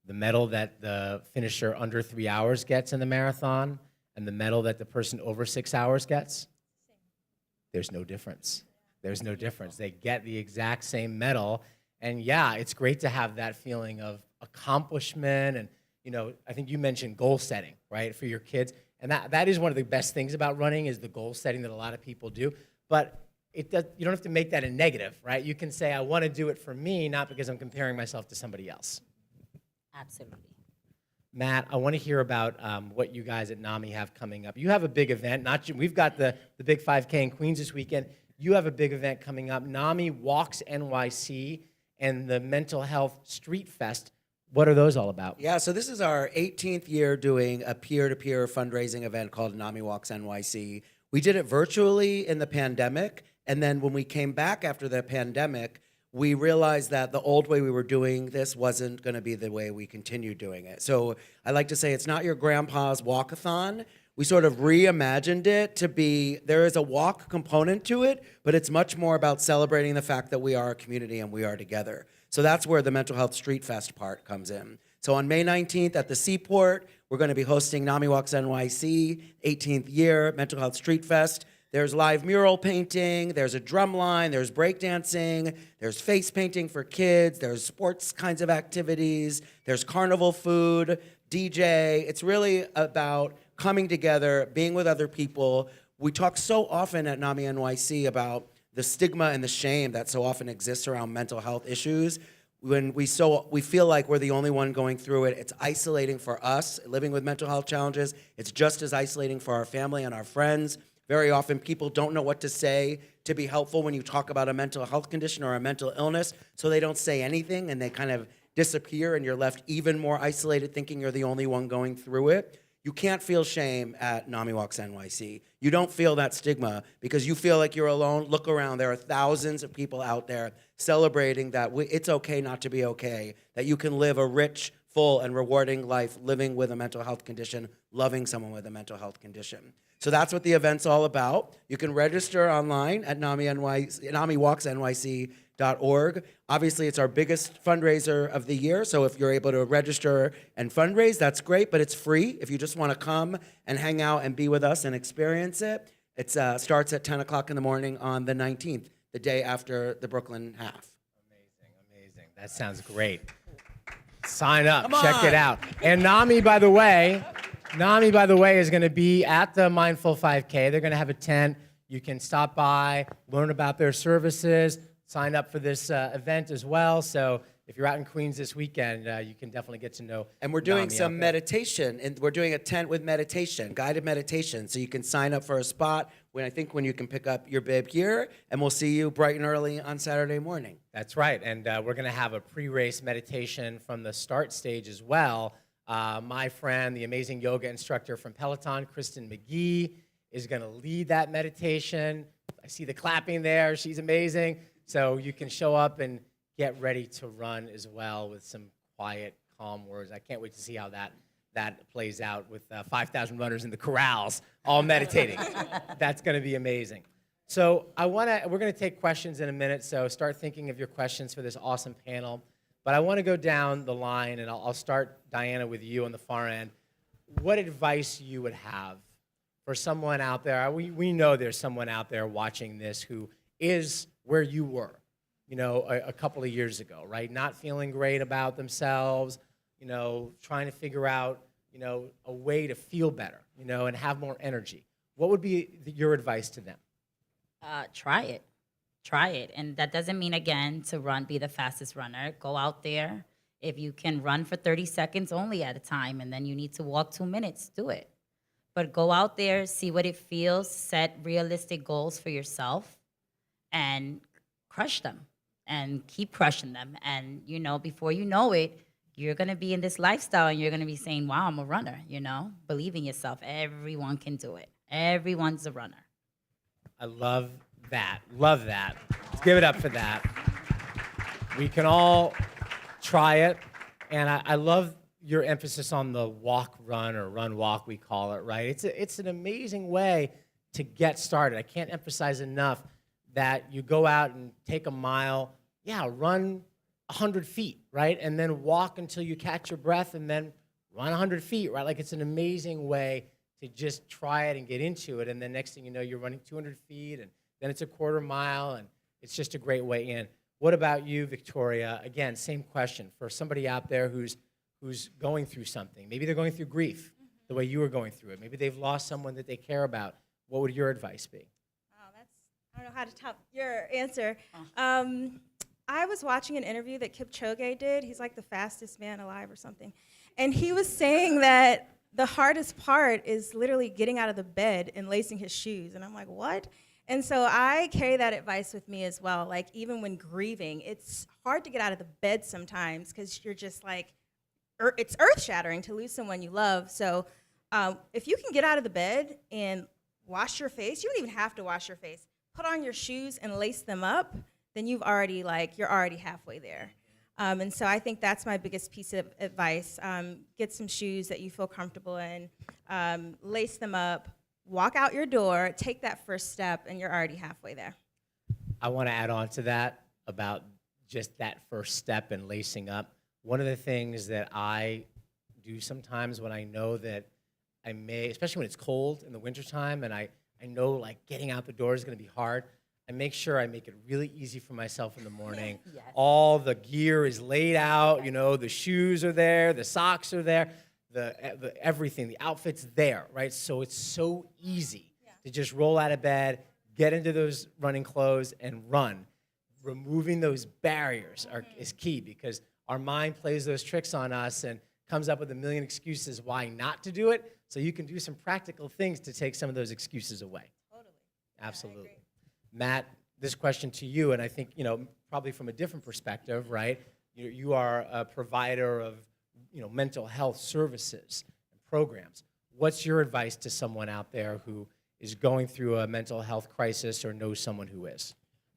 the medal that the finisher under 3 hours gets in the marathon and the medal that the person over 6 hours gets? There's no difference. There's no difference. They get the exact same medal. And yeah, it's great to have that feeling of accomplishment. And, I think you mentioned goal setting, right, for your kids. And that is one of the best things about running is the goal setting that a lot of people do. But you don't have to make that a negative, right? You can say, I want to do it for me, not because I'm comparing myself to somebody else. Absolutely. Matt, I want to hear about what you guys at NAMI have coming up. You have a big event. We've got the big 5K in Queens this weekend. You have a big event coming up, NAMI Walks NYC and the Mental Health Street Fest. What are those all about? Yeah, so this is our 18th year doing a peer-to-peer fundraising event called NAMI Walks NYC. We did it virtually in the pandemic, And then when we came back after the pandemic, we realized that the old way we were doing this wasn't going to be the way we continue doing it. So I like to say it's not your grandpa's walkathon. We sort of reimagined it to be, there is a walk component to it, but it's much more about celebrating the fact that we are a community and we are together. So that's where the Mental Health Street Fest part comes in. So on May 19th at the Seaport, we're going to be hosting NAMI-NYC, 18th year Mental Health Street Fest. There's live mural painting, there's a drum line, there's breakdancing, there's face painting for kids, there's sports kinds of activities, there's carnival food, DJ. It's really about coming together, being with other people. We talk so often at NAMI-NYC about the stigma and the shame that so often exists around mental health issues. When we feel like we're the only one going through it, it's isolating for us living with mental health challenges. It's just as isolating for our family and our friends. Very often people don't know what to say to be helpful when you talk about a mental health condition or a mental illness, so they don't say anything and they kind of disappear and you're left even more isolated thinking you're the only one going through it. You can't feel shame at NAMI Walks NYC. You don't feel that stigma because you feel like you're alone. Look around. There are thousands of people out there celebrating that it's okay not to be okay, that you can live a rich, full, and rewarding life living with a mental health condition, loving someone with a mental health condition. So that's what the event's all about. You can register online at NAMIWalksNYC.org. Obviously, it's our biggest fundraiser of the year, so if you're able to register and fundraise, that's great, but it's free. If you just want to come and hang out and be with us and experience it, it starts at 10 o'clock in the morning on the 19th, the day after the Brooklyn half. Amazing. That sounds great. Sign up, check it out. And NAMI, by the way, is going to be at the Mindful 5K. They're going to have a tent. You can stop by, learn about their services, sign up for this event as well. So if you're out in Queens this weekend, you can definitely get to know. And we're doing NAMI some meditation, and we're doing a tent with meditation, guided meditation. So you can sign up for a spot when you can pick up your bib here, and we'll see you bright and early on Saturday morning. That's right, and we're going to have a pre-race meditation from the start stage as well. My friend, the amazing yoga instructor from Peloton, Kristen McGee, is going to lead that meditation. I see the clapping there. She's amazing. So you can show up and get ready to run as well with some quiet, calm words. I can't wait to see how that plays out with 5,000 runners in the corrals, all meditating. That's going to be amazing. So we're going to take questions in a minute, so start thinking of your questions for this awesome panel. But I want to go down the line, and I'll start, Diana, with you on the far end. What advice you would have for someone out there? We know there's someone out there watching this who is where you were, a couple of years ago, right? Not feeling great about themselves, trying to figure out, a way to feel better, and have more energy. What would be your advice to them? Try it. Try it. And that doesn't mean, again, to be the fastest runner. Go out there. If you can run for 30 seconds only at a time, and then you need to walk 2 minutes, do it. But go out there, see what it feels, set realistic goals for yourself, and crush them, and keep crushing them. And, before you know it, you're going to be in this lifestyle, and you're going to be saying, wow, I'm a runner, Believe in yourself. Everyone can do it. Everyone's a runner. I love that. Love that. Let's give it up for that. We can all try it. And I love your emphasis on the walk, run, or run, walk, we call it, right? It's an amazing way to get started. I can't emphasize enough that you go out and take a mile, run 100 feet, right? And then walk until you catch your breath and then run 100 feet, right? Like, it's an amazing way to just try it and get into it. And then next thing you know, you're running 200 feet, and then it's a quarter mile, and it's just a great way in. What about you, Victoria? Again, same question. For somebody out there who's going through something, maybe they're going through grief the way you were going through it. Maybe they've lost someone that they care about. What would your advice be? I don't know how to top your answer. I was watching an interview that Kipchoge did. He's like the fastest man alive or something. And he was saying that the hardest part is literally getting out of the bed and lacing his shoes. And I'm like, what? And so I carry that advice with me as well. Like, even when grieving, it's hard to get out of the bed sometimes because you're just like, it's earth-shattering to lose someone you love. So if you can get out of the bed and wash your face, you don't even have to wash your face. put on your shoes and lace them up, then you're already halfway there. And so I think that's my biggest piece of advice. Get some shoes that you feel comfortable in, lace them up, walk out your door, take that first step, and you're already halfway there. I want to add on to that about just that first step and lacing up. One of the things that I do sometimes when I know that I may, especially when it's cold in the wintertime, and I know like getting out the door is going to be hard, I make sure I make it really easy for myself in the morning. Yes. All the gear is laid out, you know, the shoes are there, the socks are there, the everything, the outfit's there, right? So it's so easy to just roll out of bed, get into those running clothes, and run. Removing those barriers is key, because our mind plays those tricks on us and comes up with a million excuses why not to do it. So you can do some practical things to take some of those excuses away. Totally. Absolutely. Matt, this question to you, and I think, you know, probably from a different perspective, right? You are a provider of, you know, mental health services and programs. What's your advice to someone out there who is going through a mental health crisis or knows someone who is?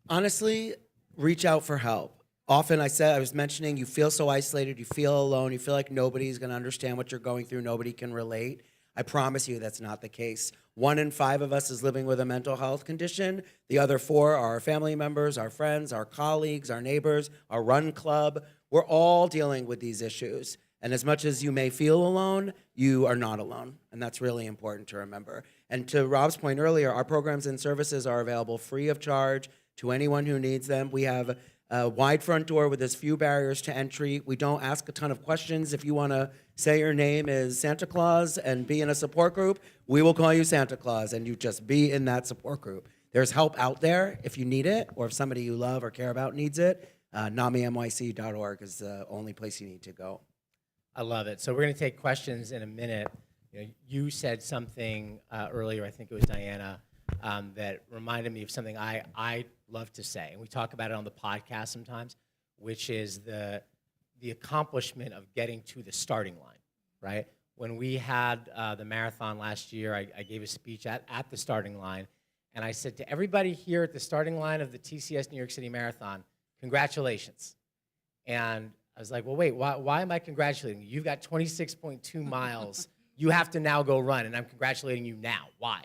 Honestly, reach out for help. Often I was mentioning, you feel so isolated, you feel alone, you feel like nobody's going to understand what you're going through, nobody can relate. I promise you that's not the case. 1 in 5 of us is living with a mental health condition. The other 4 are our family members, our friends, our colleagues, our neighbors, our run club. We're all dealing with these issues. And as much as you may feel alone, you are not alone. And that's really important to remember. And to Rob's point earlier, our programs and services are available free of charge to anyone who needs them. We have a wide front door with as few barriers to entry. We don't ask a ton of questions. If you want to say your name is Santa Claus and be in a support group, we will call you Santa Claus, and you just be in that support group. There's help out there if you need it, or if somebody you love or care about needs it. NAMI-NYC.org is the only place you need to go. I love it. So we're going to take questions in a minute. You said something earlier, I think it was Diana, that reminded me of something I love to say, and we talk about it on the podcast sometimes, which is the accomplishment of getting to the starting line, right? When we had the marathon last year, I gave a speech at the starting line, and I said to everybody here at the starting line of the TCS New York City Marathon, congratulations. And I was like, well, wait, why am I congratulating you? You've got 26.2 miles. You have to now go run, and I'm congratulating you now. Why?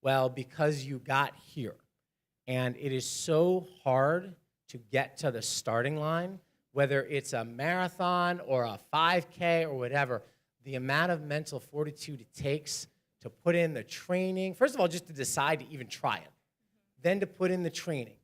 Well, because you got here. And it is so hard to get to the starting line, whether it's a marathon or a 5K or whatever. The amount of mental fortitude it takes to put in the training, first of all, just to decide to even try it, then to put in the training,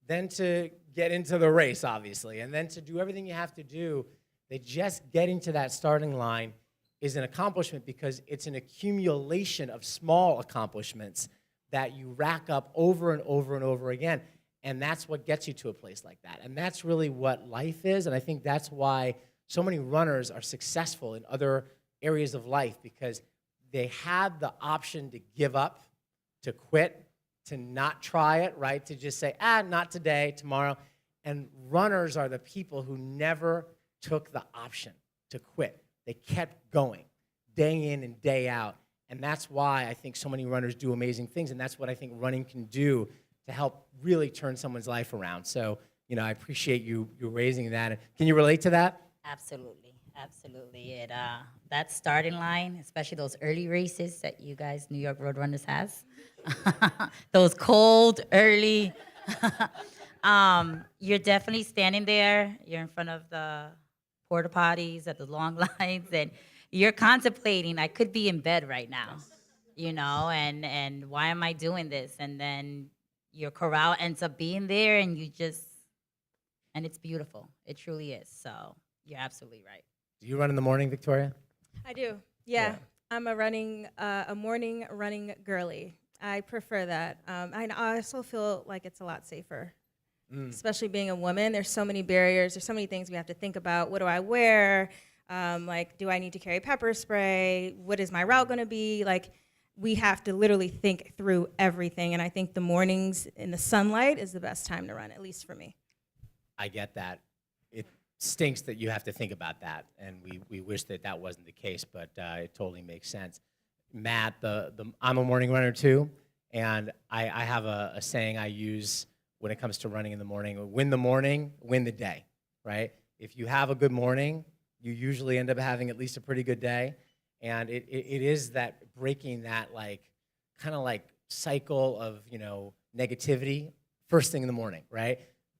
then to get into the race, obviously, and then to do everything you have to do, that just getting to that starting line is an accomplishment, because it's an accumulation of small accomplishments that you rack up over and over and over again. And that's what gets you to a place like that. And that's really what life is. And I think that's why so many runners are successful in other areas of life, because they had the option to give up, to quit, to not try it, right? To just say, not today, tomorrow. And runners are the people who never took the option to quit. They kept going, day in and day out. And that's why I think so many runners do amazing things, and that's what I think running can do to help really turn someone's life around. So, I appreciate you raising that. Can you relate to that? Absolutely, absolutely. That starting line, especially those early races that you guys, New York Roadrunners, has, those cold, early, you're definitely standing there. You're in front of the porta potties at the long lines, and you're contemplating, I could be in bed right now, and why am I doing this? And then your corral ends up being there, and and it's beautiful. It truly is. So you're absolutely right. Do you run in the morning, Victoria? I do. Yeah. I'm a morning running girly. I prefer that. I also feel like it's a lot safer, especially being a woman. There's so many barriers. There's so many things we have to think about. What do I wear? Do I need to carry pepper spray? What is my route going to be? We have to literally think through everything. And I think the mornings in the sunlight is the best time to run, at least for me. I get that. It stinks that you have to think about that, and we wish that wasn't the case, but it totally makes sense. Matt, I'm a morning runner too, And I have a saying I use when it comes to running in the morning: win the morning, win the day, right? If you have a good morning, you usually end up having at least a pretty good day. And it is that breaking that kind of cycle of, negativity first thing in the morning, right?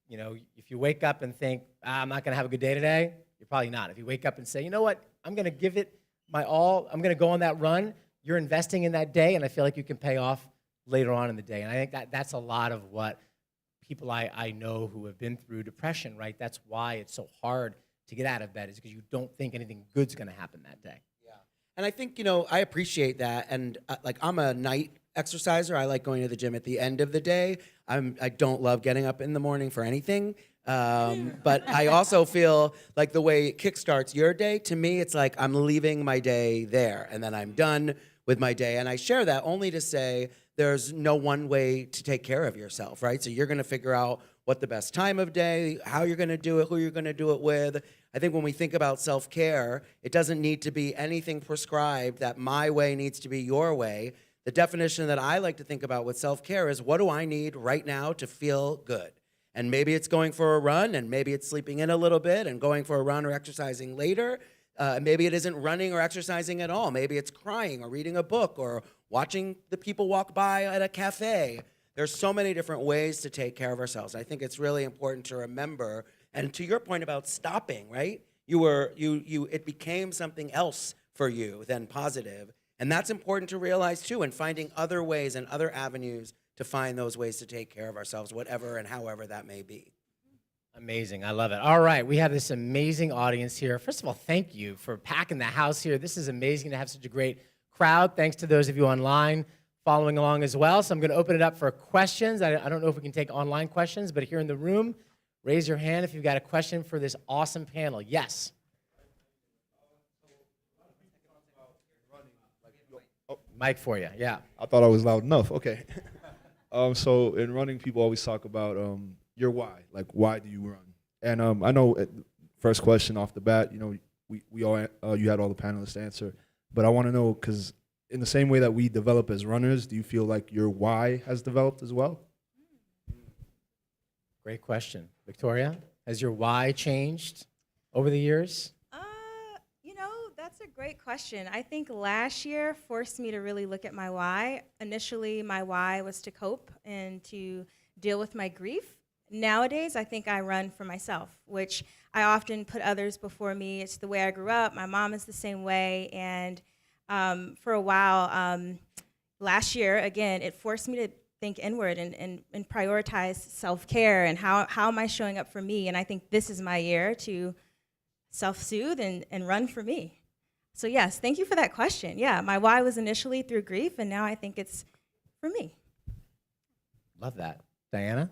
If you wake up and think, I'm not going to have a good day today, you're probably not. If you wake up and say, you know what, I'm going to give it my all, I'm going to go on that run, you're investing in that day, and I feel like you can pay off later on in the day. And I think that's a lot of what people I know who have been through depression, right? That's why it's so hard to get out of bed, is because you don't think anything good's going to happen that day. Yeah. And I think, I appreciate that. And I'm a night exerciser. I like going to the gym at the end of the day. I don't love getting up in the morning for anything. But I also feel like the way it kickstarts your day, to me, it's like I'm leaving my day there, and then I'm done with my day. And I share that only to say there's no one way to take care of yourself, right? So you're going to figure out what the best time of day, how you're going to do it, who you're going to do it with. I think when we think about self-care, it doesn't need to be anything prescribed that my way needs to be your way. The definition that I like to think about with self-care is, what do I need right now to feel good? And maybe it's going for a run, and maybe it's sleeping in a little bit and going for a run or exercising later. Maybe it isn't running or exercising at all. Maybe it's crying or reading a book or watching the people walk by at a cafe. There's so many different ways to take care of ourselves. I think it's really important to remember. And to your point about stopping, right? It became something else for you than positive. And that's important to realize too, and finding other ways and other avenues to find those ways to take care of ourselves, whatever and however that may be. Amazing. I love it. All right. We have this amazing audience here. First of all, thank you for packing the house here. This is amazing to have such a great crowd. Thanks to those of you online following along as well. So I'm going to open it up for questions. I don't know if we can take online questions, but here in the room, raise your hand if you've got a question for this awesome panel. Yes. Mic for you. Yeah. I thought I was loud enough. Okay. So in running, people always talk about your why. Like, why do you run? And I know first question off the bat, we all you had all the panelists answer, but I want to know, because in the same way that we develop as runners, do you feel like your why has developed as well? Great question. Victoria, has your why changed over the years? That's a great question. I think last year forced me to really look at my why. Initially, my why was to cope and to deal with my grief. Nowadays, I think I run for myself, which I often put others before me. It's the way I grew up. My mom is the same way. And for a while, last year, again, it forced me to think inward and prioritize self-care and how am I showing up for me. And I think this is my year to self-soothe and run for me. So yes, thank you for that question. Yeah, my why was initially through grief, and now I think it's for me. Love that. Diana?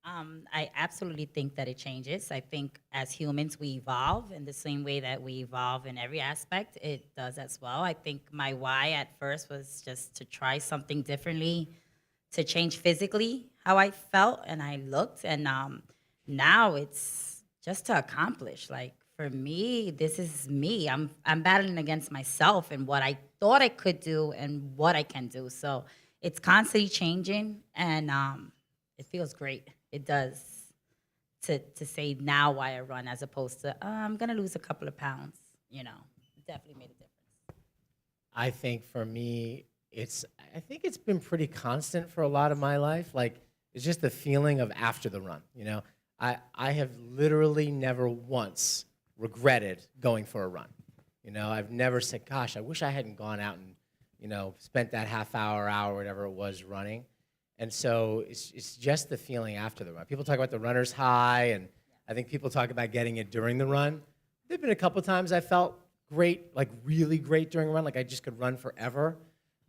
I absolutely think that it changes. I think as humans, we evolve in the same way that we evolve in every aspect. It does as well. I think my why at first was just to try something differently, to change physically how I felt and I looked. And now it's just to accomplish. Like, for me, this is me. I'm battling against myself and what I thought I could do and what I can do. So it's constantly changing, and it feels great. It does, to say now why I run, as opposed to I'm gonna lose a couple of pounds. It definitely made a difference. I think for me, I think it's been pretty constant for a lot of my life. Like, it's just the feeling of after the run. I have literally never once regretted going for a run. I've never said, gosh, I wish I hadn't gone out and, spent that half hour, whatever it was, running. And so it's just the feeling after the run. People talk about the runner's high, and I think people talk about getting it during the run. There've been a couple times I felt great, like really great during a run, like I just could run forever,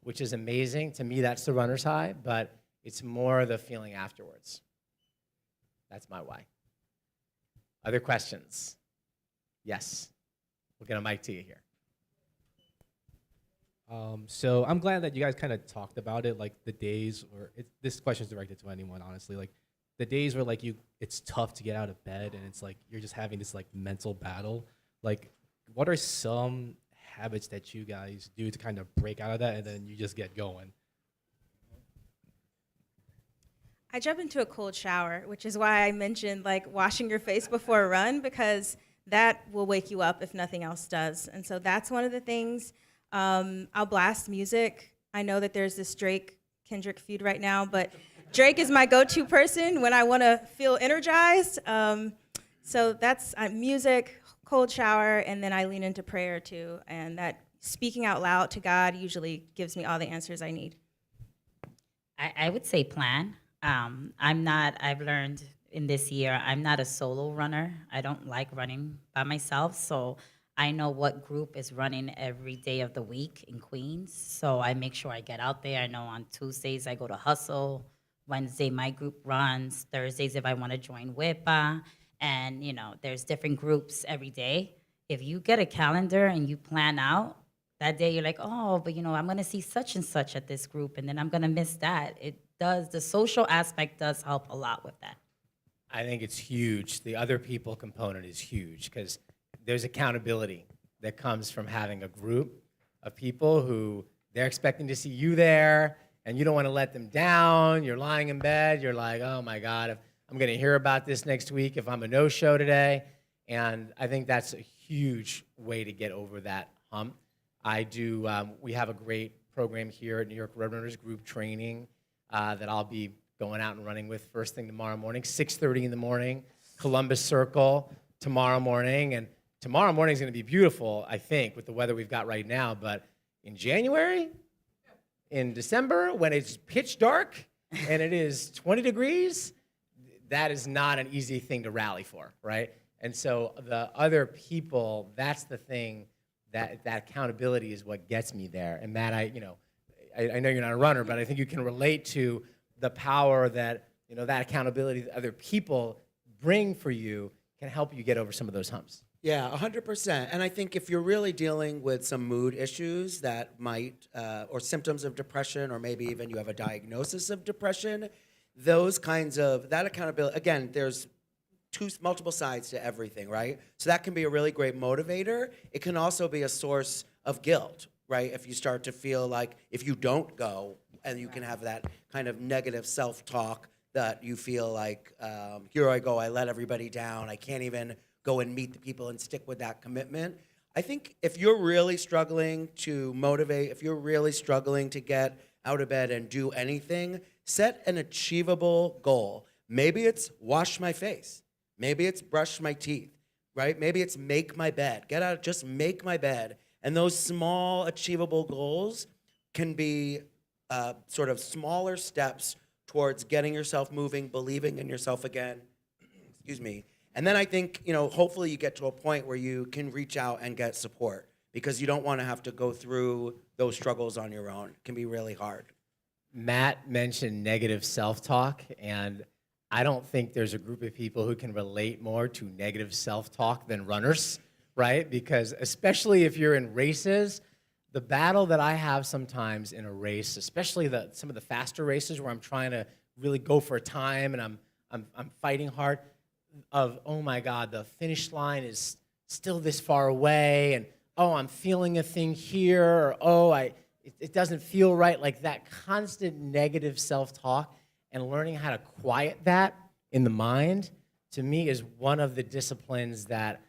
which is amazing. To me, that's the runner's high, but it's more the feeling afterwards. That's my why. Other questions? Yes. We'll get a mic to you here. So I'm glad that you guys kind of talked about it, like the days, or this question is directed to anyone, honestly, like the days where like it's tough to get out of bed and it's like you're just having this like mental battle. Like, what are some habits that you guys do to kind of break out of that and then you just get going? I jump into a cold shower, which is why I mentioned like washing your face before a run, because that will wake you up if nothing else does. And so that's one of the things. I'll blast music. I know that there's this Drake-Kendrick feud right now, but Drake is my go-to person when I want to feel energized. So that's music, cold shower, and then I lean into prayer too. And that speaking out loud to God usually gives me all the answers I need. I would say plan. I've learned in this year, I'm not a solo runner. I don't like running by myself. So I know what group is running every day of the week in Queens. So I make sure I get out there. I know on Tuesdays I go to Hustle. Wednesday my group runs. Thursdays if I want to join WIPA. And there's different groups every day. If you get a calendar and you plan out, that day you're like, oh, but I'm going to see such and such at this group, and then I'm going to miss that. The social aspect does help a lot with that. I think it's huge. The other people component is huge because there's accountability that comes from having a group of people who they're expecting to see you there, and you don't want to let them down. You're lying in bed. You're like, oh, my God, if I'm going to hear about this next week if I'm a no-show today. And I think that's a huge way to get over that hump. We have a great program here at New York Roadrunners group training that I'll be going out and running with first thing tomorrow morning, 6:30 in the morning, Columbus Circle tomorrow morning. And tomorrow morning is going to be beautiful, I think, with the weather we've got right now. But in January, in December, when it's pitch dark and it is 20 degrees, that is not an easy thing to rally for, right? And so the other people, that's the thing. That accountability is what gets me there. And Matt, I know you're not a runner, but I think you can relate to the power that, that accountability that other people bring for you can help you get over some of those humps. Yeah, 100%. And I think if you're really dealing with some mood issues that might, or symptoms of depression, or maybe even you have a diagnosis of depression, that accountability, again, there's multiple sides to everything, right? So that can be a really great motivator. It can also be a source of guilt, right? If you start to feel like if you don't go, and you can have that kind of negative self-talk that you feel like, here I go, I let everybody down, I can't even go and meet the people and stick with that commitment. I think if you're really struggling to motivate, if you're really struggling to get out of bed and do anything, set an achievable goal. Maybe it's wash my face. Maybe it's brush my teeth, right? Maybe it's make my bed. Get out, just make my bed. And those small achievable goals can be sort of smaller steps towards getting yourself moving, believing in yourself again. Excuse me. And then I think, hopefully you get to a point where you can reach out and get support because you don't want to have to go through those struggles on your own. It can be really hard. Matt mentioned negative self-talk, and I don't think there's a group of people who can relate more to negative self-talk than runners, right? Because especially if you're in races, the battle that I have sometimes in a race, especially some of the faster races where I'm trying to really go for a time and I'm fighting hard, of, oh my God, the finish line is still this far away, and oh, I'm feeling a thing here, or oh, it doesn't feel right, like that constant negative self-talk. And learning how to quiet that in the mind, to me, is one of the disciplines that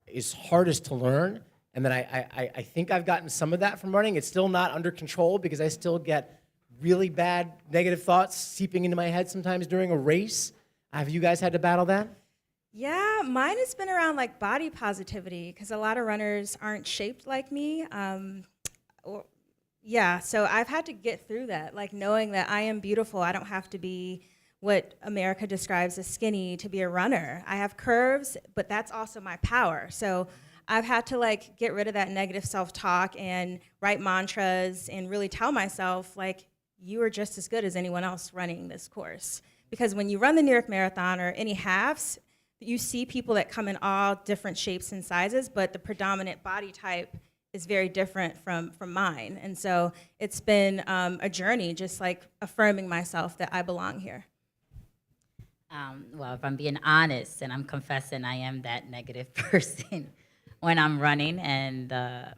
is hardest to learn. And that I think I've gotten some of that from running. It's still not under control because I still get really bad negative thoughts seeping into my head sometimes during a race. Have you guys had to battle that? Yeah, mine has been around like body positivity because a lot of runners aren't shaped like me. Yeah, so I've had to get through that, like knowing that I am beautiful. I don't have to be what America describes as skinny to be a runner. I have curves, but that's also my power. So I've had to like get rid of that negative self-talk and write mantras and really tell myself like, you are just as good as anyone else running this course. Because when you run the New York Marathon or any halves, you see people that come in all different shapes and sizes, but the predominant body type is very different from mine. And so it's been a journey, just like affirming myself that I belong here. Well, if I'm being honest and I'm confessing, I am that negative person when I'm running. And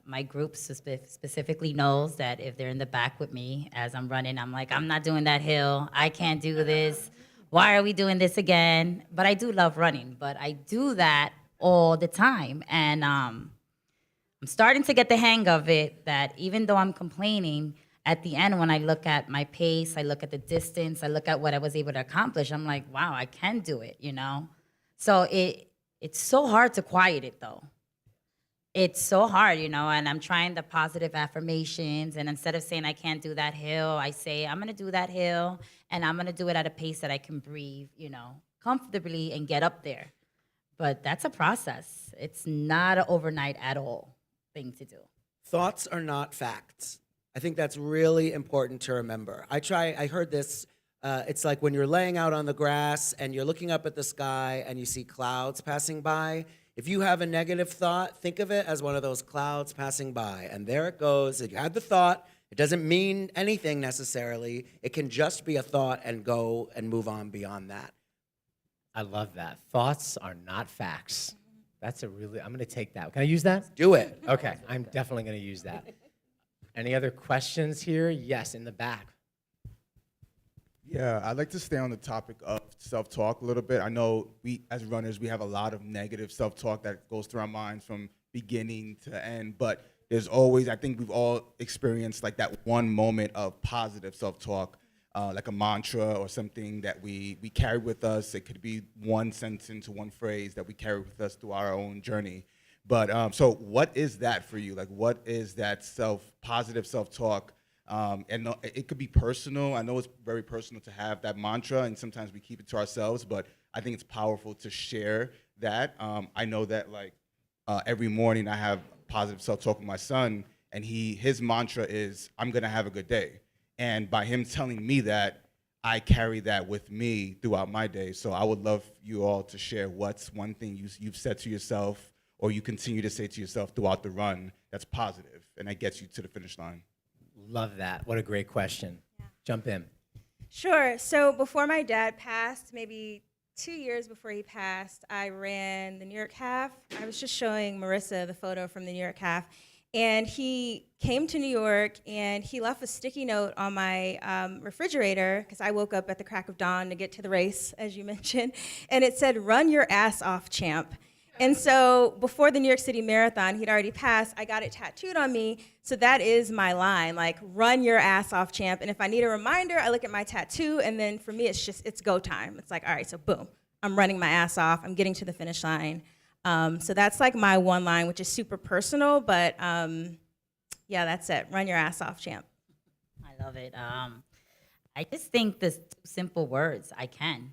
my group specifically knows that if they're in the back with me as I'm running, I'm like, I'm not doing that hill. I can't do this. why are we doing this again? But I do love running, but I do that all the time. And I'm starting to get the hang of it, that even though I'm complaining, at the end, when I look at my pace, I look at the distance, I look at what I was able to accomplish, I'm like, wow, I can do it, you know? So it's so hard to quiet it, though. It's so hard, you know, and I'm trying the positive affirmations, and instead of saying I can't do that hill, I say I'm gonna do that hill, and I'm gonna do it at a pace that I can breathe, you know, comfortably and get up there. But that's a process. It's not an overnight at all thing to do. Thoughts are not facts. I think that's really important to remember. I heard this, it's like when you're laying out on the grass and you're looking up at the sky and you see clouds passing by. If you have a negative thought, think of it as one of those clouds passing by. And there it goes. If you had the thought, it doesn't mean anything necessarily. It can just be a thought and go and move on beyond that. I love that. Thoughts are not facts. That's a really, I'm going to take that. Can I use that? Do it. Okay, I'm definitely going to use that. Any other questions here? Yes, in the back. Yeah, I'd like to stay on the topic of self-talk a little bit. I know we, as runners, we have a lot of negative self-talk that goes through our minds from beginning to end, but there's always, I think we've all experienced like that one moment of positive self-talk, like a mantra or something that we carry with us. It could be one sentence or one phrase that we carry with us through our own journey. But so what is that for you? Like, what is that positive self-talk? And it could be personal. I know it's very personal to have that mantra, and sometimes we keep it to ourselves, but I think it's powerful to share that. I know that like every morning I have positive self-talk with my son, and his mantra is, I'm gonna have a good day. And by him telling me that, I carry that with me throughout my day. So I would love you all to share what's one thing you've said to yourself, or you continue to say to yourself throughout the run that's positive and that gets you to the finish line. Love that. What a great question. Yeah. Jump in. Sure. So before my dad passed, maybe 2 years before he passed, I ran the New York half. I was just showing Marissa the photo from the New York half. And he came to New York and he left a sticky note on my refrigerator, because I woke up at the crack of dawn to get to the race, as you mentioned. And it said, "Run your ass off, champ." And so before the New York City Marathon, he'd already passed, I got it tattooed on me. So that is my line, like, run your ass off, champ. And if I need a reminder, I look at my tattoo, and then for me, it's go time. It's like, all right, so boom, I'm running my ass off. I'm getting to the finish line. So that's like my one line, which is super personal, but yeah, that's it. Run your ass off, champ. I love it. I just think this simple words, I can,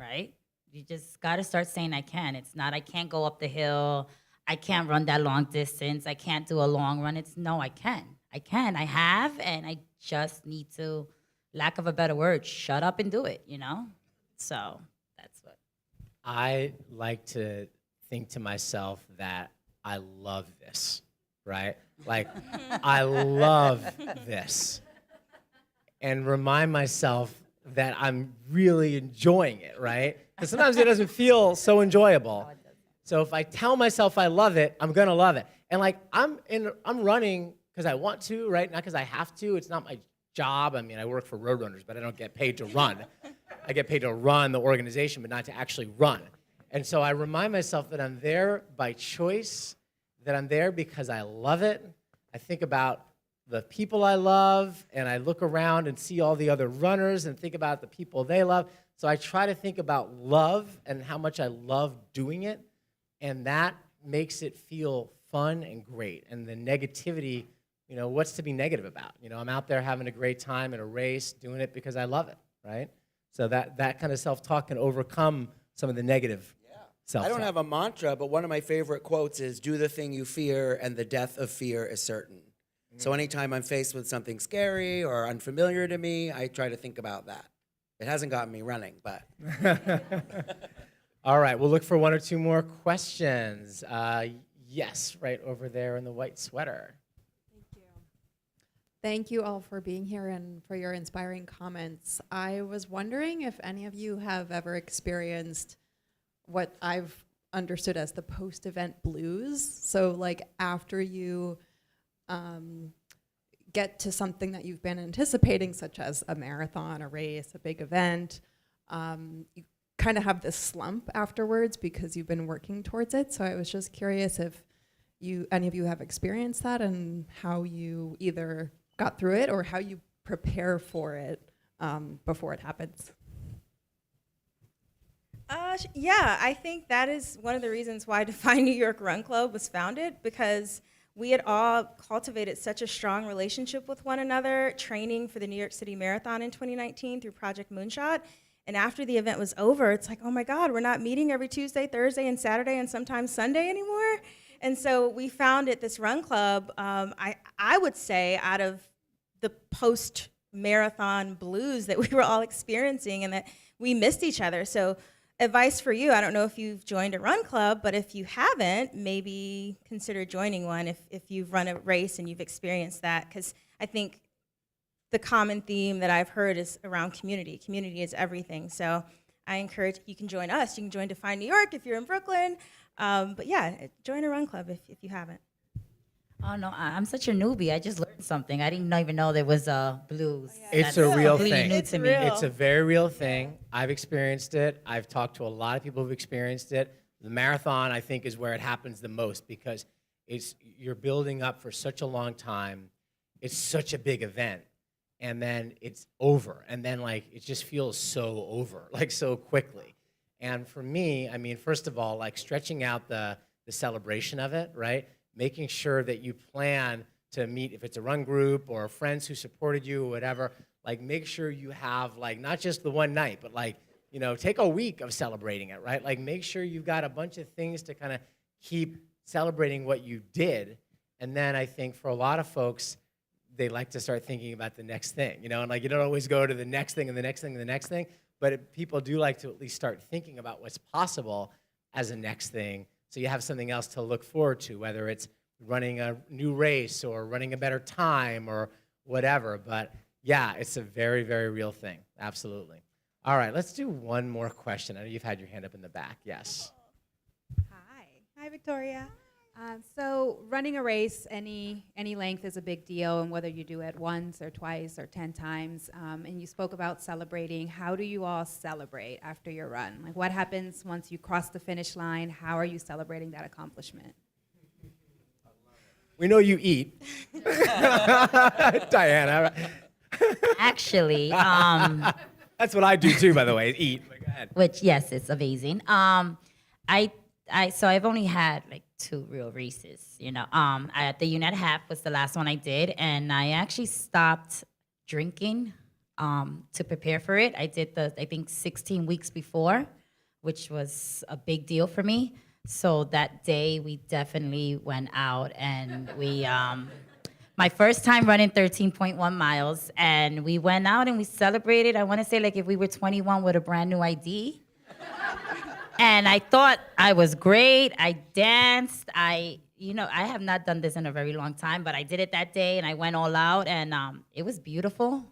right? You just got to start saying I can. It's not I can't go up the hill. I can't run that long distance. I can't do a long run. It's no, I can. I can. I have, and I just need to, lack of a better word, shut up and do it, you know? So that's what. I like to think to myself that I love this, right? Like, I love this. And remind myself that I'm really enjoying it, right? Because sometimes it doesn't feel so enjoyable. So if I tell myself I love it, I'm gonna love it. And like, I'm running because I want to, right? Not because I have to. It's not my job. I mean, I work for Roadrunners, but I don't get paid to run. I get paid to run the organization, but not to actually run. And so I remind myself that I'm there by choice, that I'm there because I love it. I think about the people I love, and I look around and see all the other runners and think about the people they love. So I try to think about love and how much I love doing it, and that makes it feel fun and great. And the negativity, you know, what's to be negative about? You know, I'm out there having a great time in a race, doing it because I love it, right? So that kind of self-talk can overcome some of the negative self-talk. I don't have a mantra, but one of my favorite quotes is, "Do the thing you fear, and the death of fear is certain." So anytime I'm faced with something scary or unfamiliar to me, I try to think about that. It hasn't gotten me running, but. All right, we'll look for one or two more questions. Yes, right over there in the white sweater. Thank you. Thank you all for being here and for your inspiring comments. I was wondering if any of you have ever experienced what I've understood as the post-event blues. So like after you get to something that you've been anticipating, such as a marathon, a race, a big event, you kind of have this slump afterwards because you've been working towards it. So I was just curious if any of you have experienced that and how you either got through it or how you prepare for it before it happens. Yeah, I think that is one of the reasons why Define New York Run Club was founded, because we had all cultivated such a strong relationship with one another, training for the New York City Marathon in 2019 through Project Moonshot. And after the event was over, it's like, oh my God, we're not meeting every Tuesday, Thursday, and Saturday, and sometimes Sunday anymore. And so we founded this run club, I would say, out of the post-marathon blues that we were all experiencing and that we missed each other. So advice for you, I don't know if you've joined a run club, but if you haven't, maybe consider joining one if you've run a race and you've experienced that, because I think the common theme that I've heard is around community. Community is everything. So I encourage, you can join us. You can join Define New York if you're in Brooklyn. But yeah, join a run club if you haven't. Oh no, I'm such a newbie. I just learned something. I didn't even know there was a blues. It's That's a real completely thing. new It's to me. real. It's a very real thing. I've experienced it. I've talked to a lot of people who've experienced it. The marathon, I think, is where it happens the most because you're building up for such a long time. It's such a big event. And then it's over. And then, like, it just feels so over, like, so quickly. And for me, I mean, first of all, like, stretching out the celebration of it, right? Making sure that you plan to meet, if it's a run group or friends who supported you or whatever, like, make sure you have, like, not just the one night, but, like, you know, take a week of celebrating it, right? Like, make sure you've got a bunch of things to kind of keep celebrating what you did. And then I think for a lot of folks, they like to start thinking about the next thing, you know, and like you don't always go to the next thing and the next thing and the next thing, but people do like to at least start thinking about what's possible as a next thing, so you have something else to look forward to, whether it's running a new race or running a better time or whatever. But yeah, it's a very, very real thing, absolutely. All right, let's do one more question. I know you've had your hand up in the back, yes. Hi, Victoria. So running a race, any length is a big deal, and whether you do it once or twice or 10 times. And you spoke about celebrating. How do you all celebrate after your run? Like, what happens once you cross the finish line? How are you celebrating that accomplishment? We know you eat. Diana. Actually, That's what I do too, by the way, eat. Go ahead. which yes, it's amazing. So I've only had like 2 real races, you know. At the UNET half was the last one I did, and I actually stopped drinking to prepare for it. I did I think 16 weeks before, which was a big deal for me. So that day we definitely went out and we, my first time running 13.1 miles, and we went out and we celebrated. I want to say like if we were 21 with a brand new ID. And I thought I was great. I danced. I have not done this in a very long time, but I did it that day and I went all out, and it was beautiful.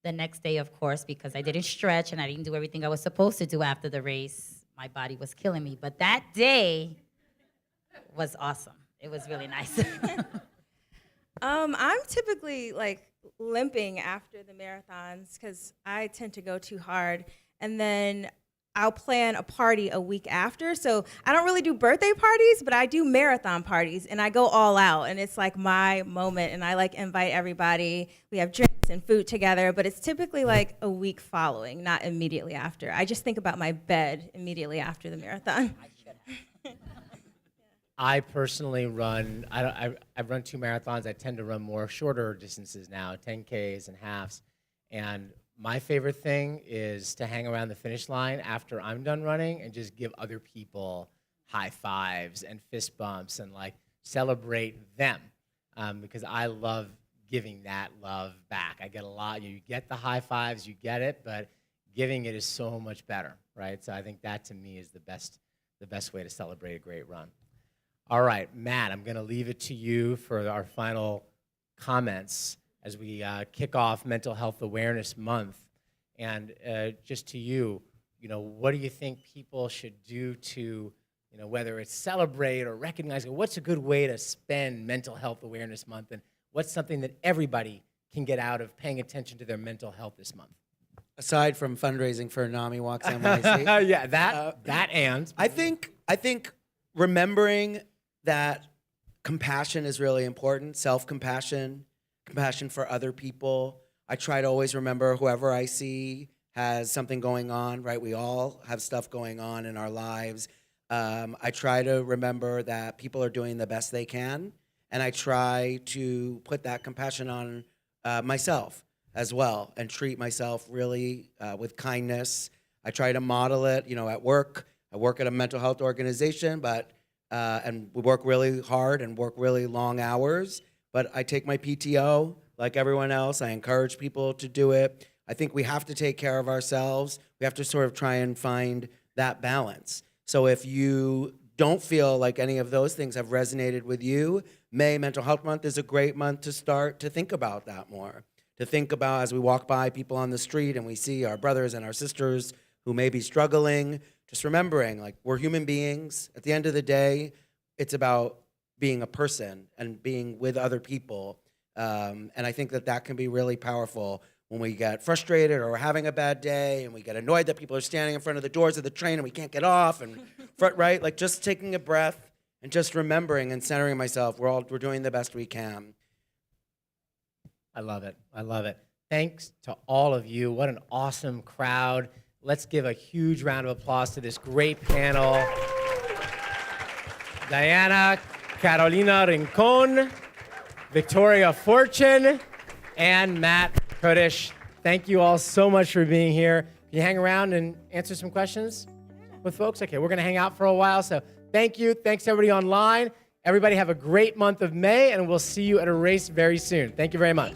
The next day, of course, because I didn't stretch and I didn't do everything I was supposed to do after the race, my body was killing me. But that day was awesome. It was really nice. I'm typically like limping after the marathons because I tend to go too hard, and then I'll plan a party a week after. So I don't really do birthday parties, but I do marathon parties, and I go all out, and it's like my moment, and I like invite everybody. We have drinks and food together, but it's typically like a week following, not immediately after. I just think about my bed immediately after the marathon. I personally run, I've run 2 marathons. I tend to run more shorter distances now, 10Ks and halves. And my favorite thing is to hang around the finish line after I'm done running and just give other people high fives and fist bumps and like celebrate them, because I love giving that love back. I get a lot. You get the high fives, you get it, but giving it is so much better, right? So I think that to me is the best way to celebrate a great run. All right, Matt, I'm going to leave it to you for our final comments as we kick off Mental Health Awareness Month. And just to you, what do you think people should do to, whether it's celebrate or recognize, what's a good way to spend Mental Health Awareness Month, and what's something that everybody can get out of paying attention to their mental health this month? aside from fundraising for NAMI-NYC NYC, Yeah, that and I think remembering that compassion is really important. Self-compassion, compassion for other people. I try to always remember whoever I see has something going on, right? We all have stuff going on in our lives. I try to remember that people are doing the best they can, and I try to put that compassion on myself as well and treat myself really with kindness. I try to model it, at work. I work at a mental health organization, and we work really hard and work really long hours, but I take my PTO like everyone else. I encourage people to do it. I think we have to take care of ourselves. We have to sort of try and find that balance. So if you don't feel like any of those things have resonated with you, May Mental Health Month is a great month to start to think about that more. To think about as we walk by people on the street and we see our brothers and our sisters who may be struggling, just remembering, like, we're human beings. At the end of the day, it's about being a person and being with other people. And I think that can be really powerful when we get frustrated or we're having a bad day and we get annoyed that people are standing in front of the doors of the train and we can't get off, and right? Like, just taking a breath and just remembering and centering myself. We're doing the best we can. I love it. I love it. Thanks to all of you. What an awesome crowd. Let's give a huge round of applause to this great panel. Diana Carolina Rincon, Victoria Fortune, and Matt Kurdish. Thank you all so much for being here. Can you hang around and answer some questions with folks? Okay, we're going to hang out for a while, so thank you. Thanks, everybody online. Everybody have a great month of May, and we'll see you at a race very soon. Thank you very much.